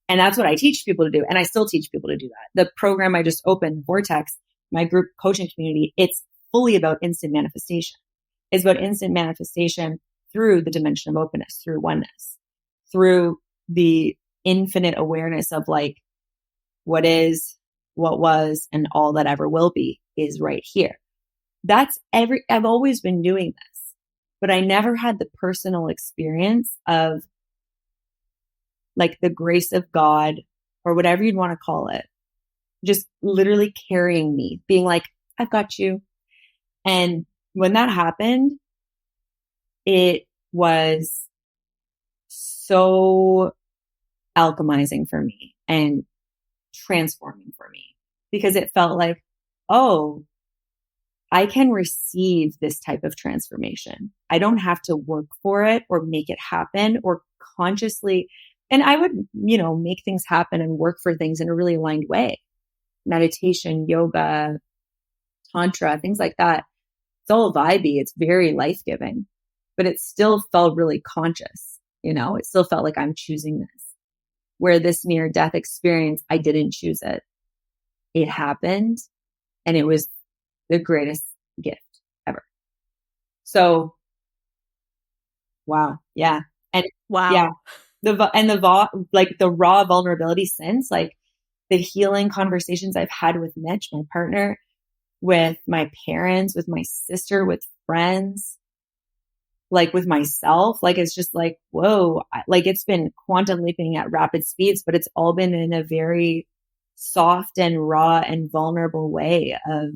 And that's what I teach people to do. And I still teach people to do that. The program I just opened, Vortex, my group coaching community, it's fully about instant manifestation. It's about instant manifestation through the dimension of openness, through oneness, through the infinite awareness of like what is, what was, and all that ever will be is right here. I've always been doing this, but I never had the personal experience of like the grace of God or whatever you'd want to call it, just literally carrying me, being like, I've got you. And when that happened, it was so alchemizing for me and transforming for me because it felt like, oh, I can receive this type of transformation. I don't have to work for it or make it happen or consciously. And I would, make things happen and work for things in a really aligned way. Meditation, yoga, tantra, things like that. It's all vibey. It's very life-giving, but it still felt really conscious. It still felt like I'm choosing this. Where this near-death experience, I didn't choose it. It happened and it was the greatest gift ever. So, wow. Yeah. And wow. Yeah. The raw vulnerability since, like the healing conversations I've had with Mitch, my partner, with my parents, with my sister, with friends, like with myself, like it's just like, whoa, like it's been quantum leaping at rapid speeds, but it's all been in a very soft and raw and vulnerable way of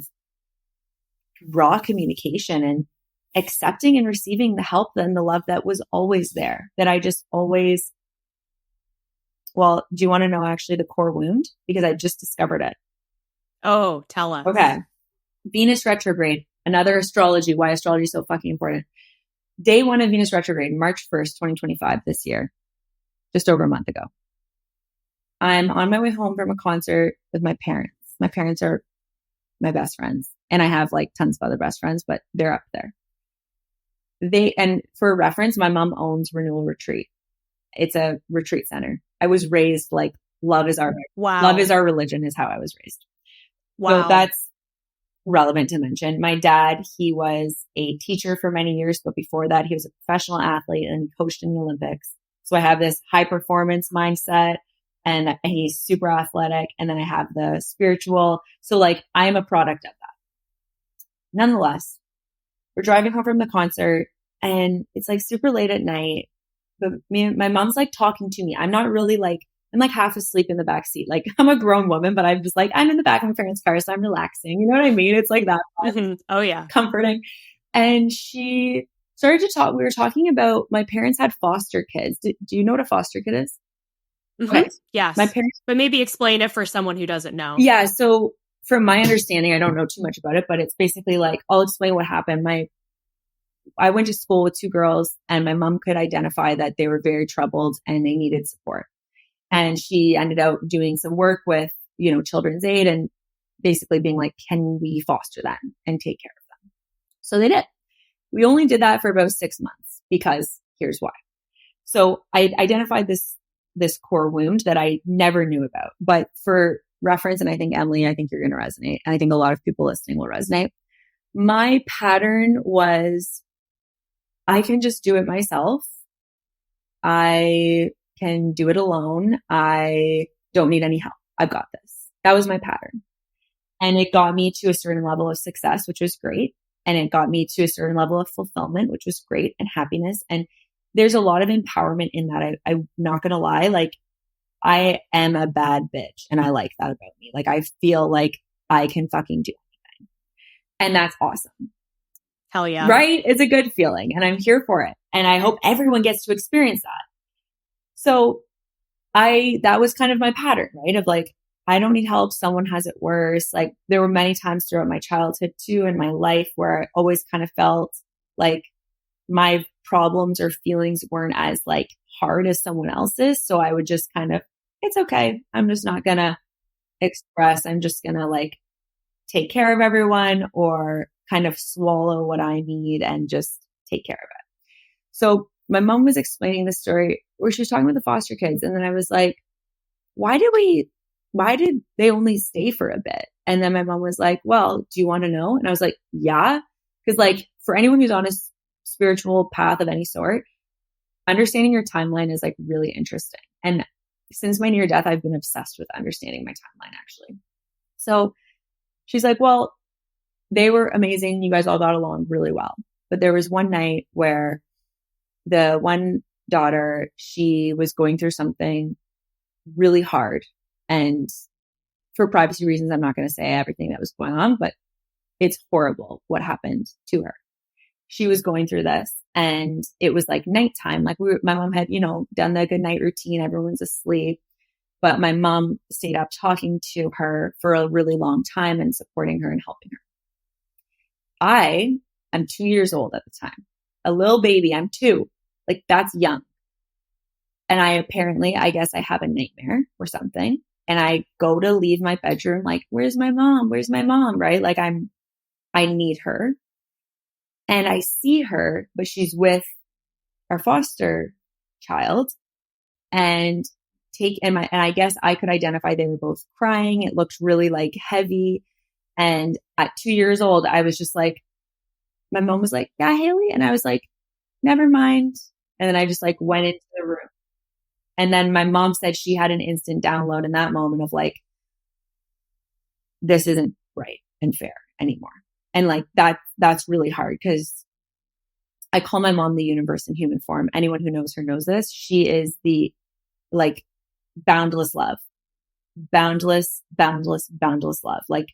raw communication and accepting and receiving the help and the love that was always there, that I just always. Well, do you want to know actually the core wound? Because I just discovered it. Oh, tell us. Okay. Venus retrograde, another astrology, why astrology is so fucking important. Day 1 of Venus retrograde, March 1st, 2025, this year, just over a month ago. I'm on my way home from a concert with my parents. My parents are my best friends. And I have like tons of other best friends, but they're up there. And for reference, my mom owns Renewal Retreat. It's a retreat center. I was raised like love is our religion is how I was raised. Wow. So that's relevant to mention. My dad, he was a teacher for many years, but before that, he was a professional athlete and he coached in the Olympics. So I have this high performance mindset and he's super athletic. And then I have the spiritual. So like I'm a product of that. Nonetheless, we're driving home from the concert and it's like super late at night. But my mom's like talking to me. I'm not really like, I'm like half asleep in the back seat. Like I'm a grown woman, but I'm just like, I'm in the back of my parents' car, so I'm relaxing. You know what I mean? It's like that. Mm-hmm. Oh yeah. Comforting. And she started to talk. We were talking about my parents had foster kids. Do you know what a foster kid is? Mm-hmm. Okay. Yes. My parents, but maybe explain it for someone who doesn't know. Yeah. So from my understanding, I don't know too much about it, but it's basically like, I'll explain what happened. I went to school with 2 girls and my mom could identify that they were very troubled and they needed support. And she ended up doing some work with, Children's Aid and basically being like, can we foster them and take care of them? So they did. We only did that for about 6 months because here's why. So I identified this core wound that I never knew about, but for reference, and I think Emily, I think you're going to resonate. And I think a lot of people listening will resonate. My pattern was, I can just do it myself. I can do it alone. I don't need any help. I've got this. That was my pattern. And it got me to a certain level of success, which was great. And it got me to a certain level of fulfillment, which was great, and happiness. And there's a lot of empowerment in that. I'm not going to lie. Like I am a bad bitch and I like that about me. Like I feel like I can fucking do anything. And that's awesome. Hell yeah. Right? It's a good feeling and I'm here for it. And I hope everyone gets to experience that. So that was kind of my pattern, right? Of like, I don't need help. Someone has it worse. Like there were many times throughout my childhood too, in my life where I always kind of felt like my problems or feelings weren't as like hard as someone else's. So I would just kind of, it's okay. I'm just not going to express. I'm just going to like take care of everyone or kind of swallow what I need and just take care of it. So my mom was explaining the story where she was talking about the foster kids. And then I was like, why did they only stay for a bit? And then my mom was like, well, do you want to know? And I was like, yeah. Because like for anyone who's on a spiritual path of any sort, understanding your timeline is like really interesting. And since my near death, I've been obsessed with understanding my timeline actually. So she's like, well, they were amazing. You guys all got along really well. But there was one night where the one daughter, she was going through something really hard. And for privacy reasons, I'm not going to say everything that was going on, but it's horrible what happened to her. She was going through this and it was like nighttime. Like my mom had, done the good night routine. Everyone's asleep. But my mom stayed up talking to her for a really long time and supporting her and helping her. I am 2 years old at the time, a little baby. I'm 2. Like that's young. And I guess I have a nightmare or something. And I go to leave my bedroom, like, where's my mom? Where's my mom? Right? Like I need her. And I see her, but she's with our foster child and I guess I could identify they were both crying. It looked really like heavy. And at 2 years old, I was just like, my mom was like, yeah, Haley. And I was like, never mind. And then I just like went into the room. And then my mom said she had an instant download in that moment of like, this isn't right and fair anymore. And like that's really hard because I call my mom the universe in human form. Anyone who knows her knows this. She is the like boundless love, boundless love. Like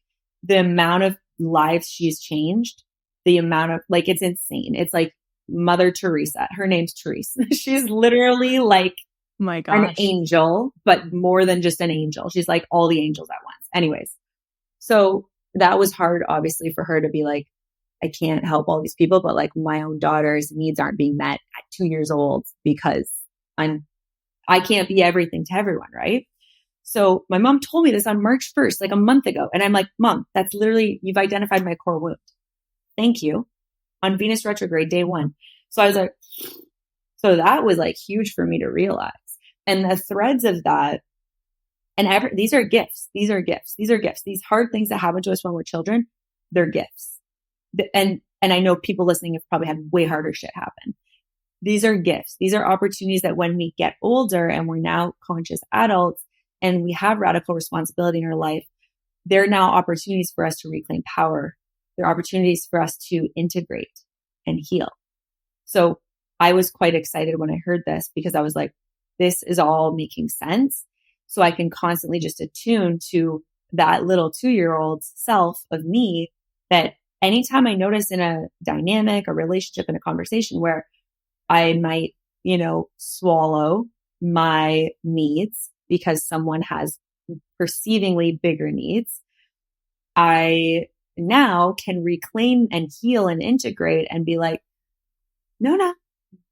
the amount of lives she's changed, the amount of like, it's insane. It's like Mother Teresa. Her name's Therese. She's literally like my gosh, an angel, but more than just an angel. She's like all the angels at once. Anyways. So that was hard, obviously, for her to be like, I can't help all these people, but like my own daughter's needs aren't being met at 2 years old because I can't be everything to everyone, right? So my mom told me this on March 1st, like a month ago. And I'm like, Mom, that's literally, you've identified my core wound. Thank you. On Venus retrograde, day 1. So I was like, so that was like huge for me to realize. And the threads of that, and these are gifts. These are gifts. These are gifts. These hard things that happen to us when we're children, they're gifts. And I know people listening have probably had way harder shit happen. These are gifts. These are opportunities that when we get older and we're now conscious adults and we have radical responsibility in our life, they're now opportunities for us to reclaim power. They're opportunities for us to integrate and heal. So I was quite excited when I heard this because I was like, this is all making sense. So I can constantly just attune to that little 2-year-old self of me that anytime I notice in a dynamic, a relationship, in a conversation where I might, swallow my needs because someone has perceivingly bigger needs, I now can reclaim and heal and integrate and be like, no,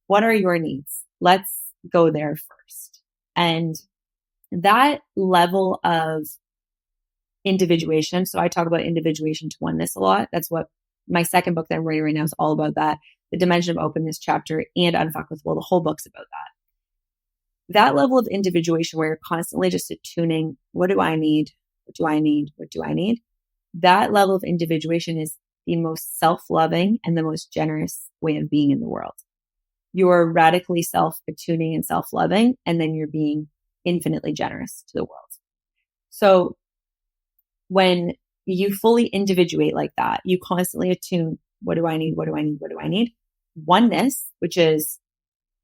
what are your needs? Let's go there first. And that level of individuation. So I talk about individuation to oneness a lot. That's what my second book that I'm writing right now is all about, that the Dimension of Openness chapter and Unfuck with Will. The whole book's about that. That level of individuation where you're constantly just attuning, what do I need? What do I need? What do I need? That level of individuation is the most self-loving and the most generous way of being in the world. You're radically self-attuning and self-loving, and then you're being infinitely generous to the world. So when you fully individuate like that, you constantly attune, what do I need? What do I need? What do I need? Oneness, which is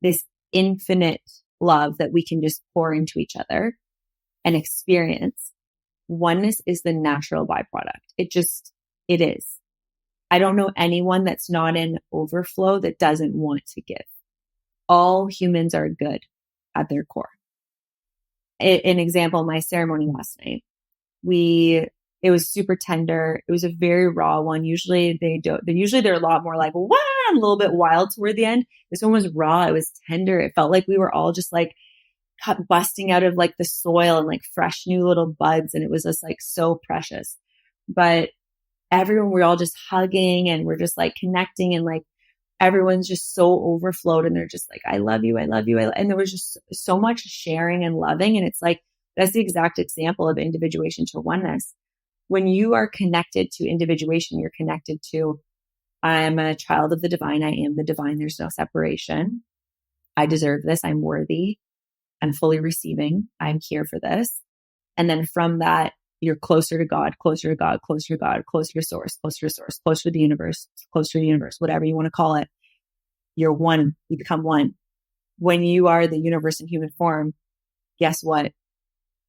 this infinite love that we can just pour into each other and experience. Oneness is the natural byproduct. It is. I don't know anyone that's not in overflow that doesn't want to give. All humans are good at their core. An example, my ceremony last night, it was super tender. It was a very raw one. Usually they're a lot more like, wow, a little bit wild toward the end. This one was raw. It was tender. It felt like we were all just like busting out of like the soil and like fresh new little buds. And it was just like so precious. But we're all just hugging and we're just like connecting, and like everyone's just so overflowed and they're just like, I love you. I love you. And there was just so much sharing and loving. And it's like, That's the exact example of individuation to oneness. When you are connected to individuation, you're connected to, I am a child of the divine. I am the divine. There's no separation. I deserve this. I'm worthy. I'm fully receiving. I'm here for this. And then from that, you're closer to God, closer to God, closer to God, closer to source, closer to source, closer to the universe, whatever you want to call it. You're one. You become one. When you are the universe in human form, guess what?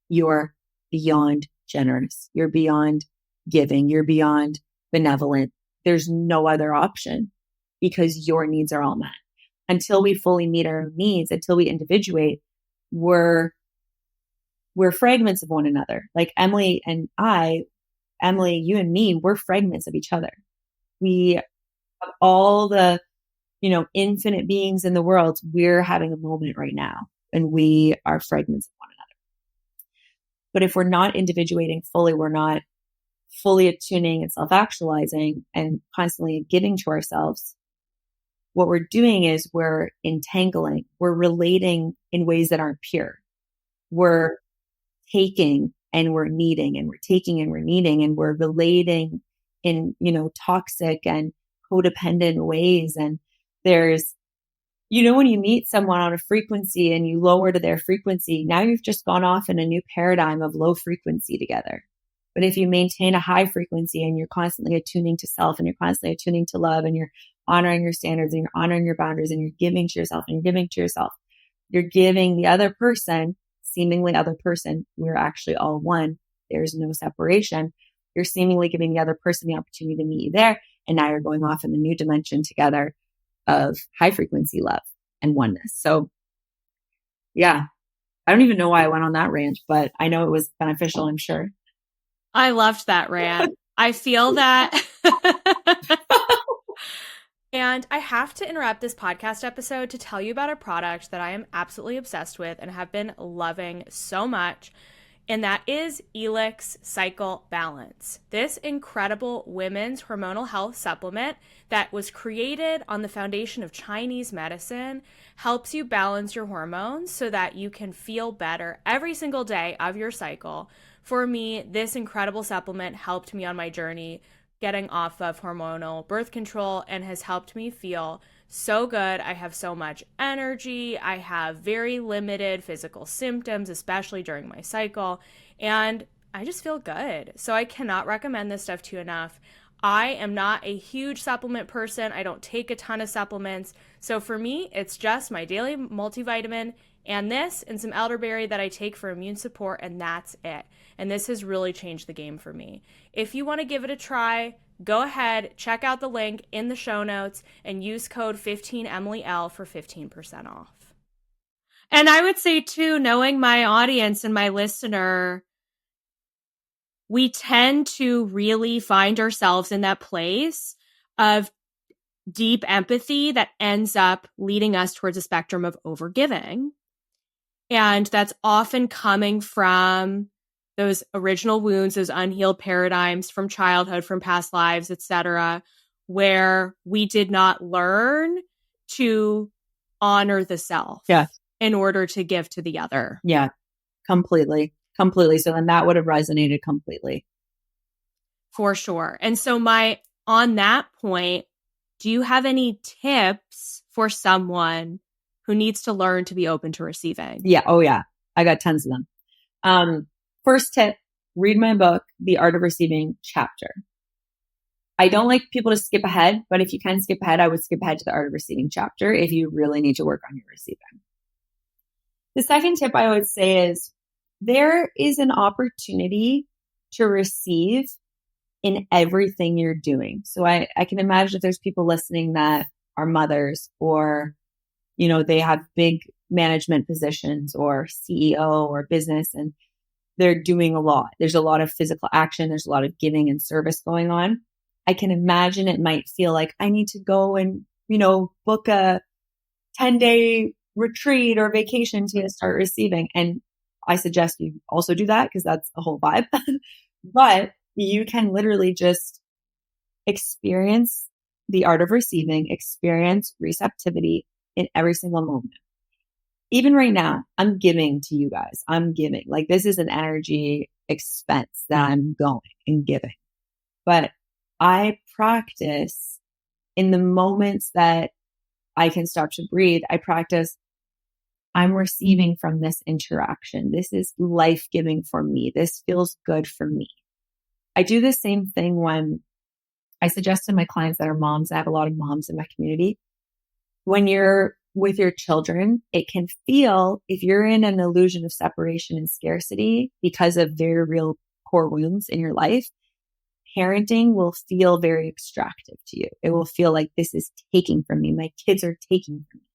You're beyond generous. You're beyond giving. You're beyond benevolent. There's no other option because your needs are all met. Until we fully meet our own needs, until we individuate, we're fragments of one another. Like Emily and I, Emily, you and me, we're fragments of each other. We have all the, infinite beings in the world. We're having a moment right now and we are fragments of one another. But if we're not individuating fully, we're not fully attuning and self-actualizing and constantly giving to ourselves, what we're doing is we're entangling, we're relating in ways that aren't pure. We're taking and we're needing, and we're taking and we're needing, and we're relating in, toxic and codependent ways. And there's, when you meet someone on a frequency and you lower to their frequency, now you've just gone off in a new paradigm of low frequency together. But if you maintain a high frequency and you're constantly attuning to self and you're constantly attuning to love and you're honoring your standards and you're honoring your boundaries and you're giving to yourself and you're giving to yourself, you're giving the other person, seemingly other person, we're actually all one. There's no separation. You're seemingly giving the other person the opportunity to meet you there. And now you're going off in a new dimension together of high frequency love and oneness. So yeah, I don't even know why I went on that rant, but I know it was beneficial, I'm sure. I loved that rant. I feel that. And I have to interrupt this podcast episode to tell you about a product that I am absolutely obsessed with and have been loving so much. And that is Elix Cycle Balance. This incredible women's hormonal health supplement that was created on the foundation of Chinese medicine helps you balance your hormones so that you can feel better every single day of your cycle. For me, this incredible supplement helped me on my journey getting off of hormonal birth control and has helped me feel so good. I have so much energy. I have very limited physical symptoms, especially during my cycle, and I just feel good. So I cannot recommend this stuff to you enough. I am not a huge supplement person. I don't take a ton of supplements. So for me, it's just my daily multivitamin and this and some elderberry that I take for immune support, and that's it. And this has really changed the game for me. If you want to give it a try, go ahead, check out the link in the show notes and use code 15EmilyL for 15% off. And I would say too, knowing my audience and my listener, we tend to really find ourselves in that place of deep empathy that ends up leading us towards a spectrum of overgiving. And that's often coming from those original wounds, those unhealed paradigms from childhood, from past lives, etc., where we did not learn to honor the self in order to give to the other. Yeah, completely. So then that would have resonated completely. For sure. And so on that point, do you have any tips for someone who needs to learn to be open to receiving? Yeah. Oh yeah. I got tons of them. First tip, read my book, The Art of Receiving chapter. I don't like people to skip ahead, but if you can skip ahead, I would skip ahead to The Art of Receiving chapter if you really need to work on your receiving. The second tip I would say is there is an opportunity to receive in everything you're doing. So I can imagine if there's people listening that are mothers or, they have big management positions or CEO or business and they're doing a lot. There's a lot of physical action. There's a lot of giving and service going on. I can imagine it might feel like I need to go and, book a 10-day retreat or vacation to start receiving. And I suggest you also do that because that's a whole vibe. But you can literally just experience the art of receiving, experience receptivity in every single moment. even right now, I'm giving to you guys. I'm giving. Like, this is an energy expense that I'm going and giving. But I practice in the moments that I can stop to breathe. I practice, I'm receiving from this interaction. This is life-giving for me. This feels good for me. I do the same thing when I suggest to my clients that are moms. I have a lot of moms in my community. When you're with your children, it can feel, if you're in an illusion of separation and scarcity because of very real core wounds in your life, parenting will feel very extractive to you. It will feel like, this is taking from me. My kids are taking from me,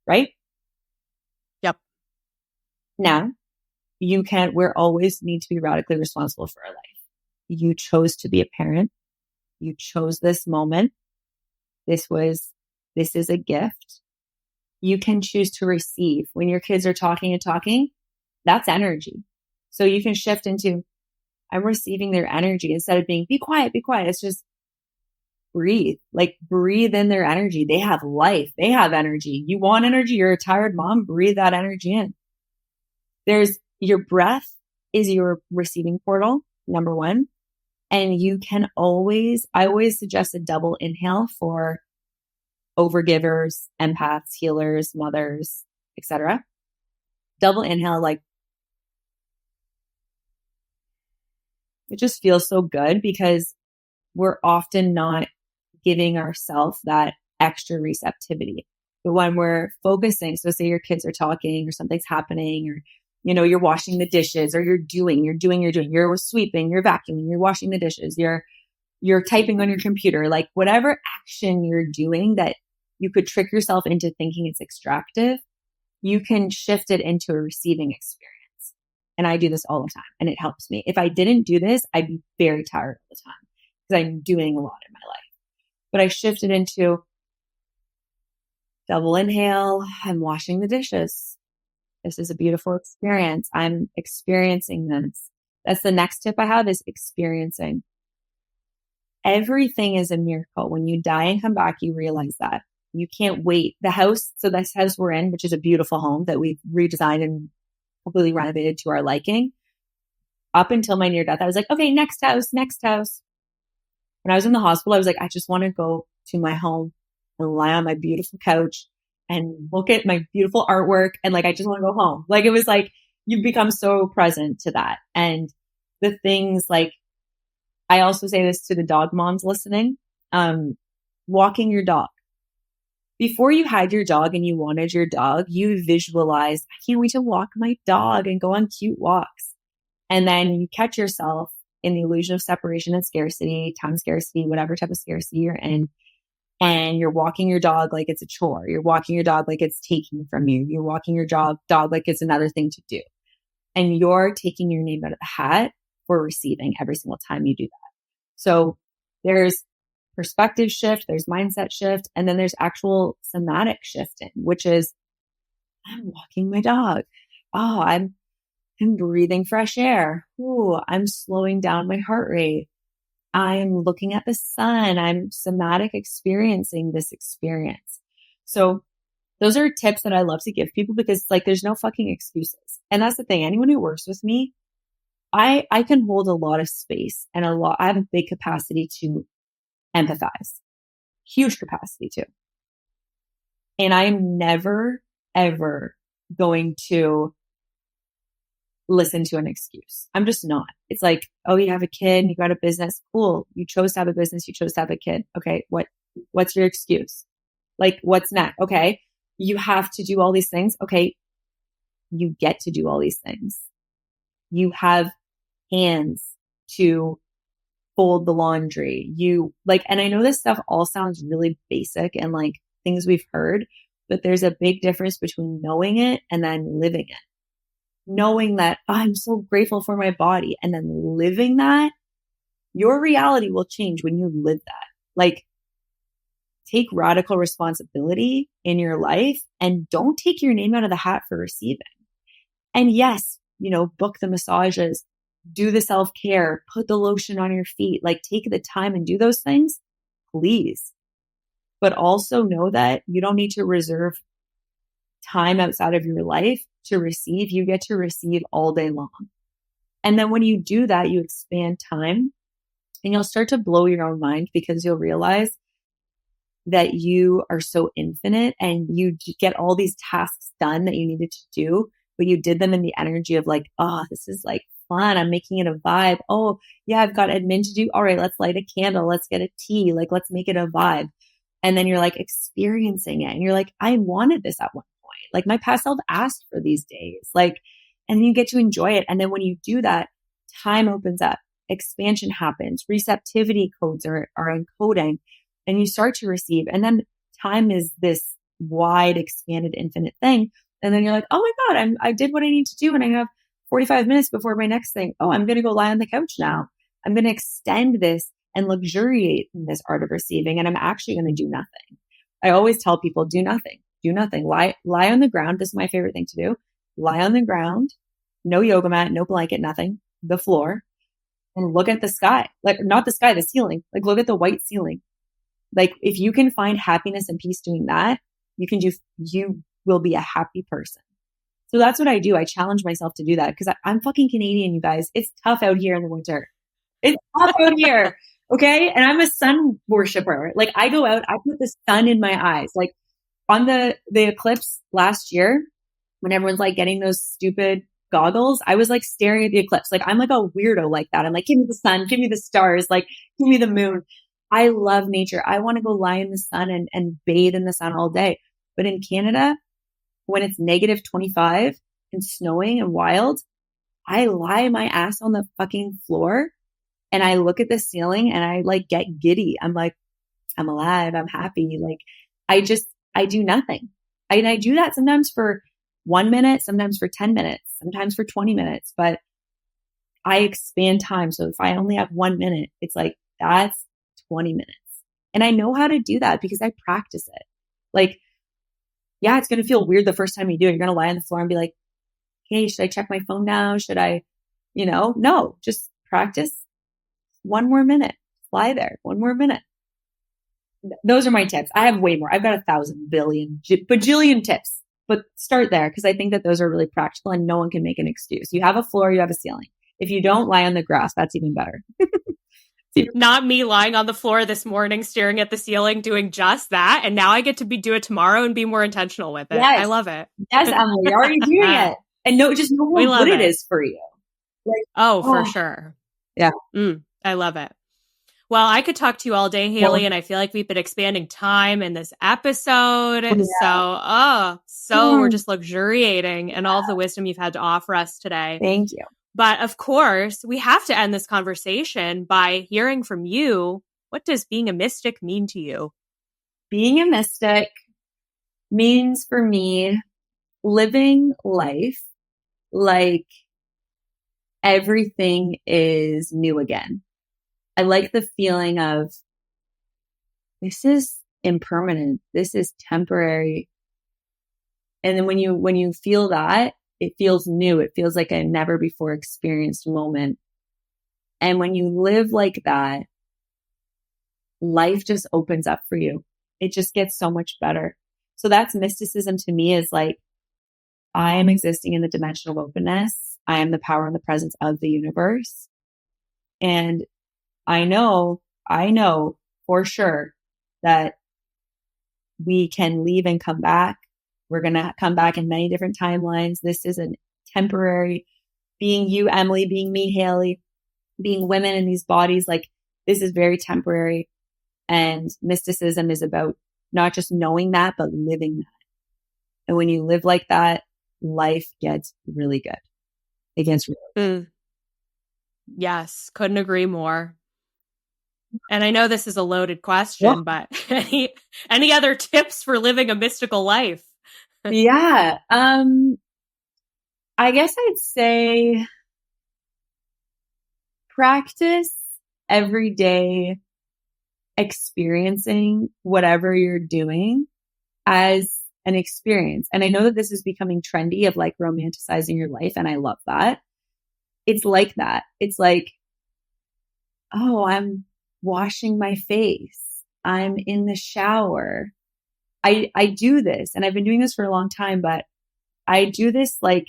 right? Yep. Now, we're always need to be radically responsible for our life. You chose to be a parent. You chose this moment. This is a gift. You can choose to receive. When your kids are talking and talking, that's energy. So you can shift into, I'm receiving their energy instead of being, be quiet, be quiet. It's just breathe, like breathe in their energy. They have life. They have energy. You want energy. You're a tired mom. Breathe that energy in. There's your breath is your receiving portal, number one. And I always suggest a double inhale for overgivers, empaths, healers, mothers, etc. Double inhale, like, it just feels so good because we're often not giving ourselves that extra receptivity. But when we're focusing, so say your kids are talking or something's happening, or, you're washing the dishes, or you're sweeping, you're vacuuming, you're washing the dishes, you're typing on your computer, like whatever action you're doing that you could trick yourself into thinking it's extractive, you can shift it into a receiving experience. And I do this all the time and it helps me. If I didn't do this, I'd be very tired all the time because I'm doing a lot in my life. But I shifted into double inhale. I'm washing the dishes. This is a beautiful experience. I'm experiencing this. That's the next tip I have, is experiencing. Everything is a miracle. When you die and come back, you realize that. You can't wait. This house we're in, which is a beautiful home that we've redesigned and completely renovated to our liking. Up until my near death, I was like, okay, next house. When I was in the hospital, I was like, I just want to go to my home and lie on my beautiful couch and look at my beautiful artwork. And like, I just want to go home. Like, it was like, you've become so present to that. And the things like, I also say this to the dog moms listening, walking your dog. Before you had your dog and you wanted your dog, you visualized, I can't wait to walk my dog and go on cute walks. And then you catch yourself in the illusion of separation and scarcity, time scarcity, whatever type of scarcity you're in. And you're walking your dog like it's a chore. You're walking your dog like it's taking from you. You're walking your dog like it's another thing to do. And you're taking your name out of the hat for receiving every single time you do that. So there's perspective shift, there's mindset shift, and then there's actual somatic shifting, which is, I'm walking my dog. Oh, I'm breathing fresh air. Ooh, I'm slowing down my heart rate. I'm looking at the sun. I'm somatic experiencing this experience. So those are tips that I love to give people because like there's no fucking excuses. And that's the thing. Anyone who works with me, I can hold a lot of space and I have a big capacity to empathize. Huge capacity too. And I'm never, ever going to listen to an excuse. I'm just not. It's like, oh, you have a kid, you got a business. Cool. You chose to have a business. You chose to have a kid. Okay. What's your excuse? Like, what's next? Okay. You have to do all these things. Okay. You get to do all these things. You have hands to fold the laundry. And I know this stuff all sounds really basic and like things we've heard, but there's a big difference between knowing it and then living it. Knowing that I'm so grateful for my body and then living that, your reality will change when you live that. Like, take radical responsibility in your life and don't take your name out of the hat for receiving. And yes, book the massages, do the self-care, put the lotion on your feet, like take the time and do those things, please. But also know that you don't need to reserve time outside of your life to receive, you get to receive all day long. And then when you do that, you expand time and you'll start to blow your own mind because you'll realize that you are so infinite and you get all these tasks done that you needed to do, but you did them in the energy of like, oh, this is like fun. I'm making it a vibe. Oh yeah, I've got admin to do. All right, let's light a candle. Let's get a tea. Like, let's make it a vibe. And then you're like experiencing it. And you're like, I wanted this at one point. Like my past self asked for these days. Like, and you get to enjoy it. And then when you do that, time opens up, expansion happens, receptivity codes are encoding, and you start to receive. And then time is this wide, expanded, infinite thing. And then you're like, oh my God, I did what I need to do. And I have 45 minutes before my next thing. Oh, I'm going to go lie on the couch now. I'm going to extend this and luxuriate in this art of receiving. And I'm actually going to do nothing. I always tell people, do nothing, do nothing. Lie on the ground. This is my favorite thing to do. Lie on the ground, no yoga mat, no blanket, nothing, the floor, and look at the sky. Like, not the sky, the ceiling. Like, look at the white ceiling. Like, if you can find happiness and peace doing that, you will be a happy person. So that's what I do. I challenge myself to do that because I'm fucking Canadian, you guys. It's tough out here in the winter. It's tough out here. Okay. And I'm a sun worshiper. Like, I go out, I put the sun in my eyes. Like on the eclipse last year, when everyone's like getting those stupid goggles, I was like staring at the eclipse. Like, I'm like a weirdo like that. I'm like, give me the sun, give me the stars, like give me the moon. I love nature. I want to go lie in the sun and bathe in the sun all day. But in Canada, when it's negative 25 and snowing and wild, I lie my ass on the fucking floor and I look at the ceiling and I like get giddy. I'm like, I'm alive. I'm happy. Like, I do nothing. And I do that sometimes for 1 minute, sometimes for 10 minutes, sometimes for 20 minutes, but I expand time. So if I only have 1 minute, it's like, that's 20 minutes. And I know how to do that because I practice it. Like, yeah, it's going to feel weird the first time you do it. You're going to lie on the floor and be like, hey, should I check my phone now? Should I, no, just practice 1 more minute. Fly there 1 more minute. Those are my tips. I have way more. I've got 1,000 billion, bajillion tips, but start there because I think that those are really practical and no one can make an excuse. You have a floor, you have a ceiling. If you don't, lie on the grass. That's even better. Not me lying on the floor this morning, staring at the ceiling, doing just that. And now I get to do it tomorrow and be more intentional with it. Yes. I love it. Yes, Emily, you're already doing it. And know how good it is for you. Like, for sure. Yeah. I love it. Well, I could talk to you all day, Haley, and I feel like we've been expanding time in this episode. Yeah. So we're just luxuriating in all of the wisdom you've had to offer us today. Thank you. But of course, we have to end this conversation by hearing from you. What does being a mystic mean to you? Being a mystic means for me living life like everything is new again. I like the feeling of this is impermanent. This is temporary. And then when you feel that, it feels new. It feels like a never before experienced moment. And when you live like that, life just opens up for you. It just gets so much better. So that's mysticism to me, is like, I am existing in the dimension of openness. I am the power and the presence of the universe. And I know for sure that we can leave and come back. We're going to come back in many different timelines. This is a temporary, being you, Emily, being me, Haley, being women in these bodies. Like, this is very temporary. And mysticism is about not just knowing that, but living that. And when you live like that, life gets really good. It gets really good. Yes, couldn't agree more. And I know this is a loaded question, but any other tips for living a mystical life? Yeah. I guess I'd say practice every day experiencing whatever you're doing as an experience. And I know that this is becoming trendy of like romanticizing your life. And I love that. It's like that. It's like, oh, I'm washing my face. I'm in the shower. I do this, and I've been doing this for a long time, but I do this like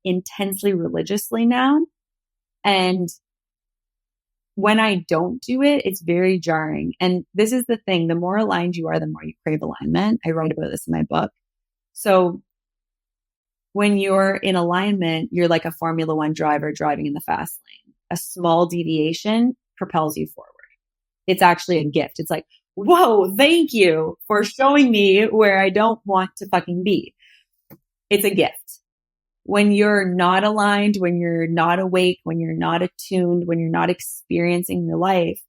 intensely religiously now. And when I don't do it, it's very jarring. And this is the thing. The more aligned you are, the more you crave alignment. I write about this in my book. So when you're in alignment, you're like a Formula One driver driving in the fast lane. A small deviation propels you forward. It's actually a gift. It's like, whoa, thank you for showing me where I don't want to fucking be. It's a gift. When you're not aligned, when you're not awake, when you're not attuned, when you're not experiencing your life,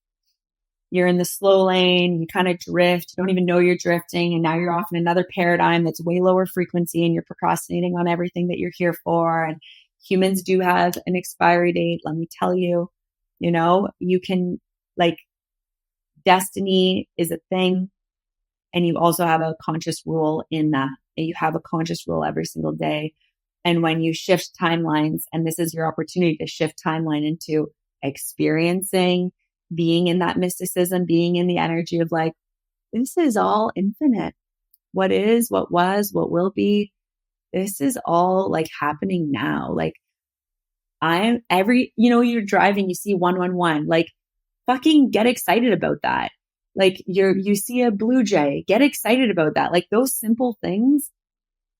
you're in the slow lane, you kind of drift, you don't even know you're drifting, and now you're off in another paradigm that's way lower frequency, and you're procrastinating on everything that you're here for. And humans do have an expiry date. Let me tell you, you can, like, destiny is a thing, and you also have a conscious rule in that. And you have a conscious rule every single day. And when you shift timelines, and this is your opportunity to shift timeline into experiencing, being in that mysticism, being in the energy of like, this is all infinite. What is, what was, what will be. This is all like happening now. Like you're driving, you see 111, like fucking get excited about that. Like you see a blue jay, get excited about that. Like those simple things,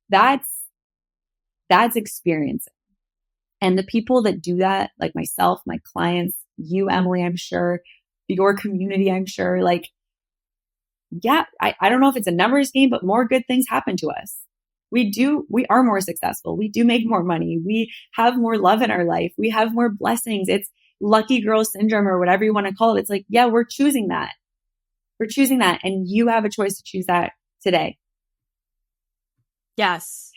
that's experiencing. And the people that do that, like myself, my clients, you, Emily, I'm sure, your community, I'm sure, like, yeah, I don't know if it's a numbers game, but more good things happen to us. We are more successful. We do make more money. We have more love in our life. We have more blessings. It's lucky girl syndrome or whatever you want to call it. It's like, yeah, we're choosing that. We're choosing that. And you have a choice to choose that today. Yes.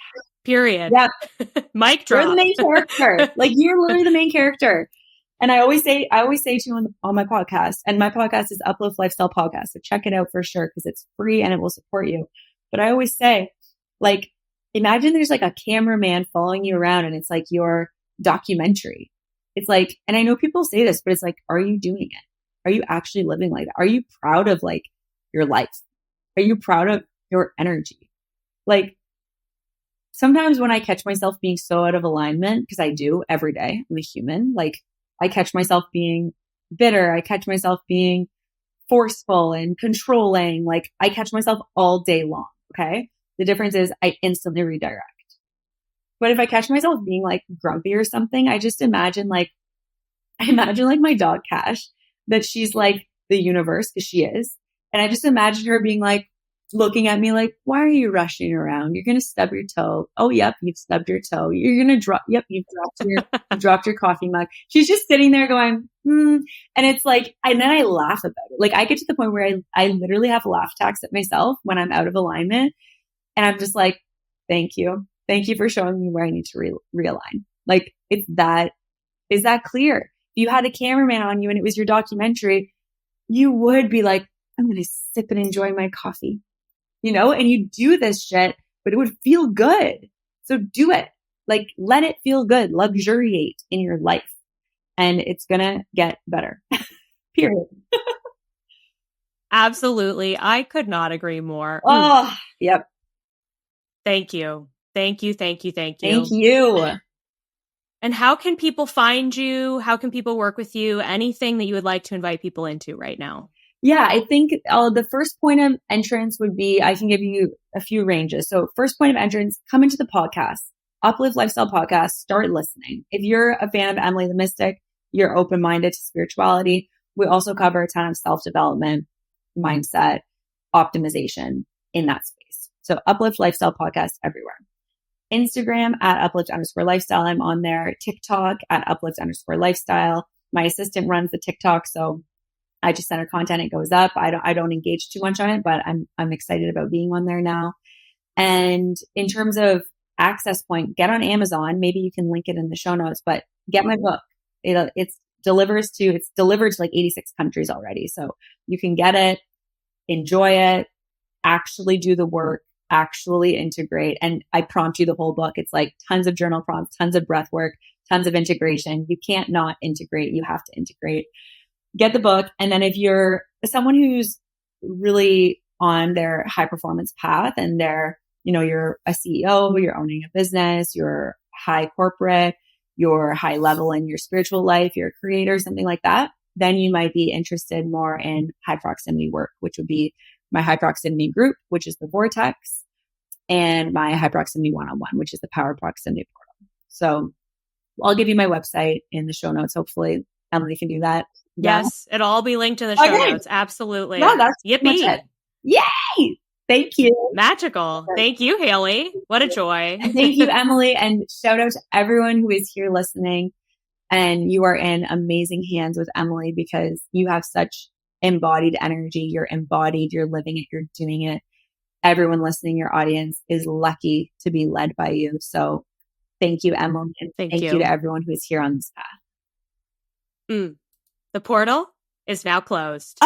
Period. Yeah. Mic drop. You're the main character. Like you're literally the main character. And I always say to you on my podcast, and my podcast is Uplift Lifestyle Podcast. So check it out for sure, because it's free and it will support you. But I always say, like, imagine there's like a cameraman following you around and it's like your documentary. It's like, and I know people say this, but it's like, are you doing it? Are you actually living like that? Are you proud of like your life? Are you proud of your energy? Like, sometimes when I catch myself being so out of alignment, because I do every day, I'm a human, like I catch myself being bitter. I catch myself being forceful and controlling. Like I catch myself all day long. Okay. The difference is I instantly redirect. But if I catch myself being like grumpy or something, I imagine like my dog Cash, that she's like the universe, because she is. And I just imagine her being like, looking at me like, why are you rushing around? You're going to stub your toe. Oh, yep. You've stubbed your toe. You're going to drop. Yep. You dropped your coffee mug. She's just sitting there going, And it's like, and then I laugh about it. Like I get to the point where I literally have laugh attacks at myself when I'm out of alignment. And I'm just like, thank you. Thank you for showing me where I need to realign. Like is that clear? If you had a cameraman on you and it was your documentary, you would be like, I'm going to sip and enjoy my coffee. And you do this shit, but it would feel good. So do it. Like, let it feel good. Luxuriate in your life. And it's going to get better. Period. Absolutely. I could not agree more. Oh, yep. Thank you. Thank you. Thank you. Thank you. Thank you. And how can people find you? How can people work with you? Anything that you would like to invite people into right now? Yeah, I think the first point of entrance would be, I can give you a few ranges. So first point of entrance, come into the podcast, Uplift Lifestyle Podcast, start listening. If you're a fan of Emily the Mystic, you're open-minded to spirituality. We also cover a ton of self-development, mindset, optimization in that space. So Uplift Lifestyle Podcast everywhere. Instagram at uplift_lifestyle. I'm on there. TikTok at uplift_lifestyle. My assistant runs the TikTok, so I just send her content. It goes up. I don't engage too much on it, but I'm excited about being on there now. And in terms of access point, get on Amazon. Maybe you can link it in the show notes, but get my book. It's delivered to like 86 countries already. So you can get it, enjoy it, actually do the work, actually integrate. And I prompt you the whole book. It's like tons of journal prompts, tons of breath work, tons of integration. You can't not integrate. You have to integrate. Get the book. And then if you're someone who's really on their high performance path and they're, you're a CEO, you're owning a business, you're high corporate, you're high level in your spiritual life, you're a creator, something like that, then you might be interested more in high proximity work, which would be my high proximity group, which is the Vortex, and my high proximity one-on-one, which is the Power Proximity Portal. So I'll give you my website in the show notes. Hopefully Emily can do that. Yes, it'll all be linked in the show notes. Absolutely. Yeah, that's Yippee. much it. Yay! Thank you. Magical. Thank you, Haley. What a joy. Thank you, Emily. And shout out to everyone who is here listening. And you are in amazing hands with Emily because you have such embodied energy. You're embodied, you're living it, you're doing it. Everyone listening, your audience is lucky to be led by you. So thank you, Emily. And thank you to everyone who is here on this path. The portal is now closed.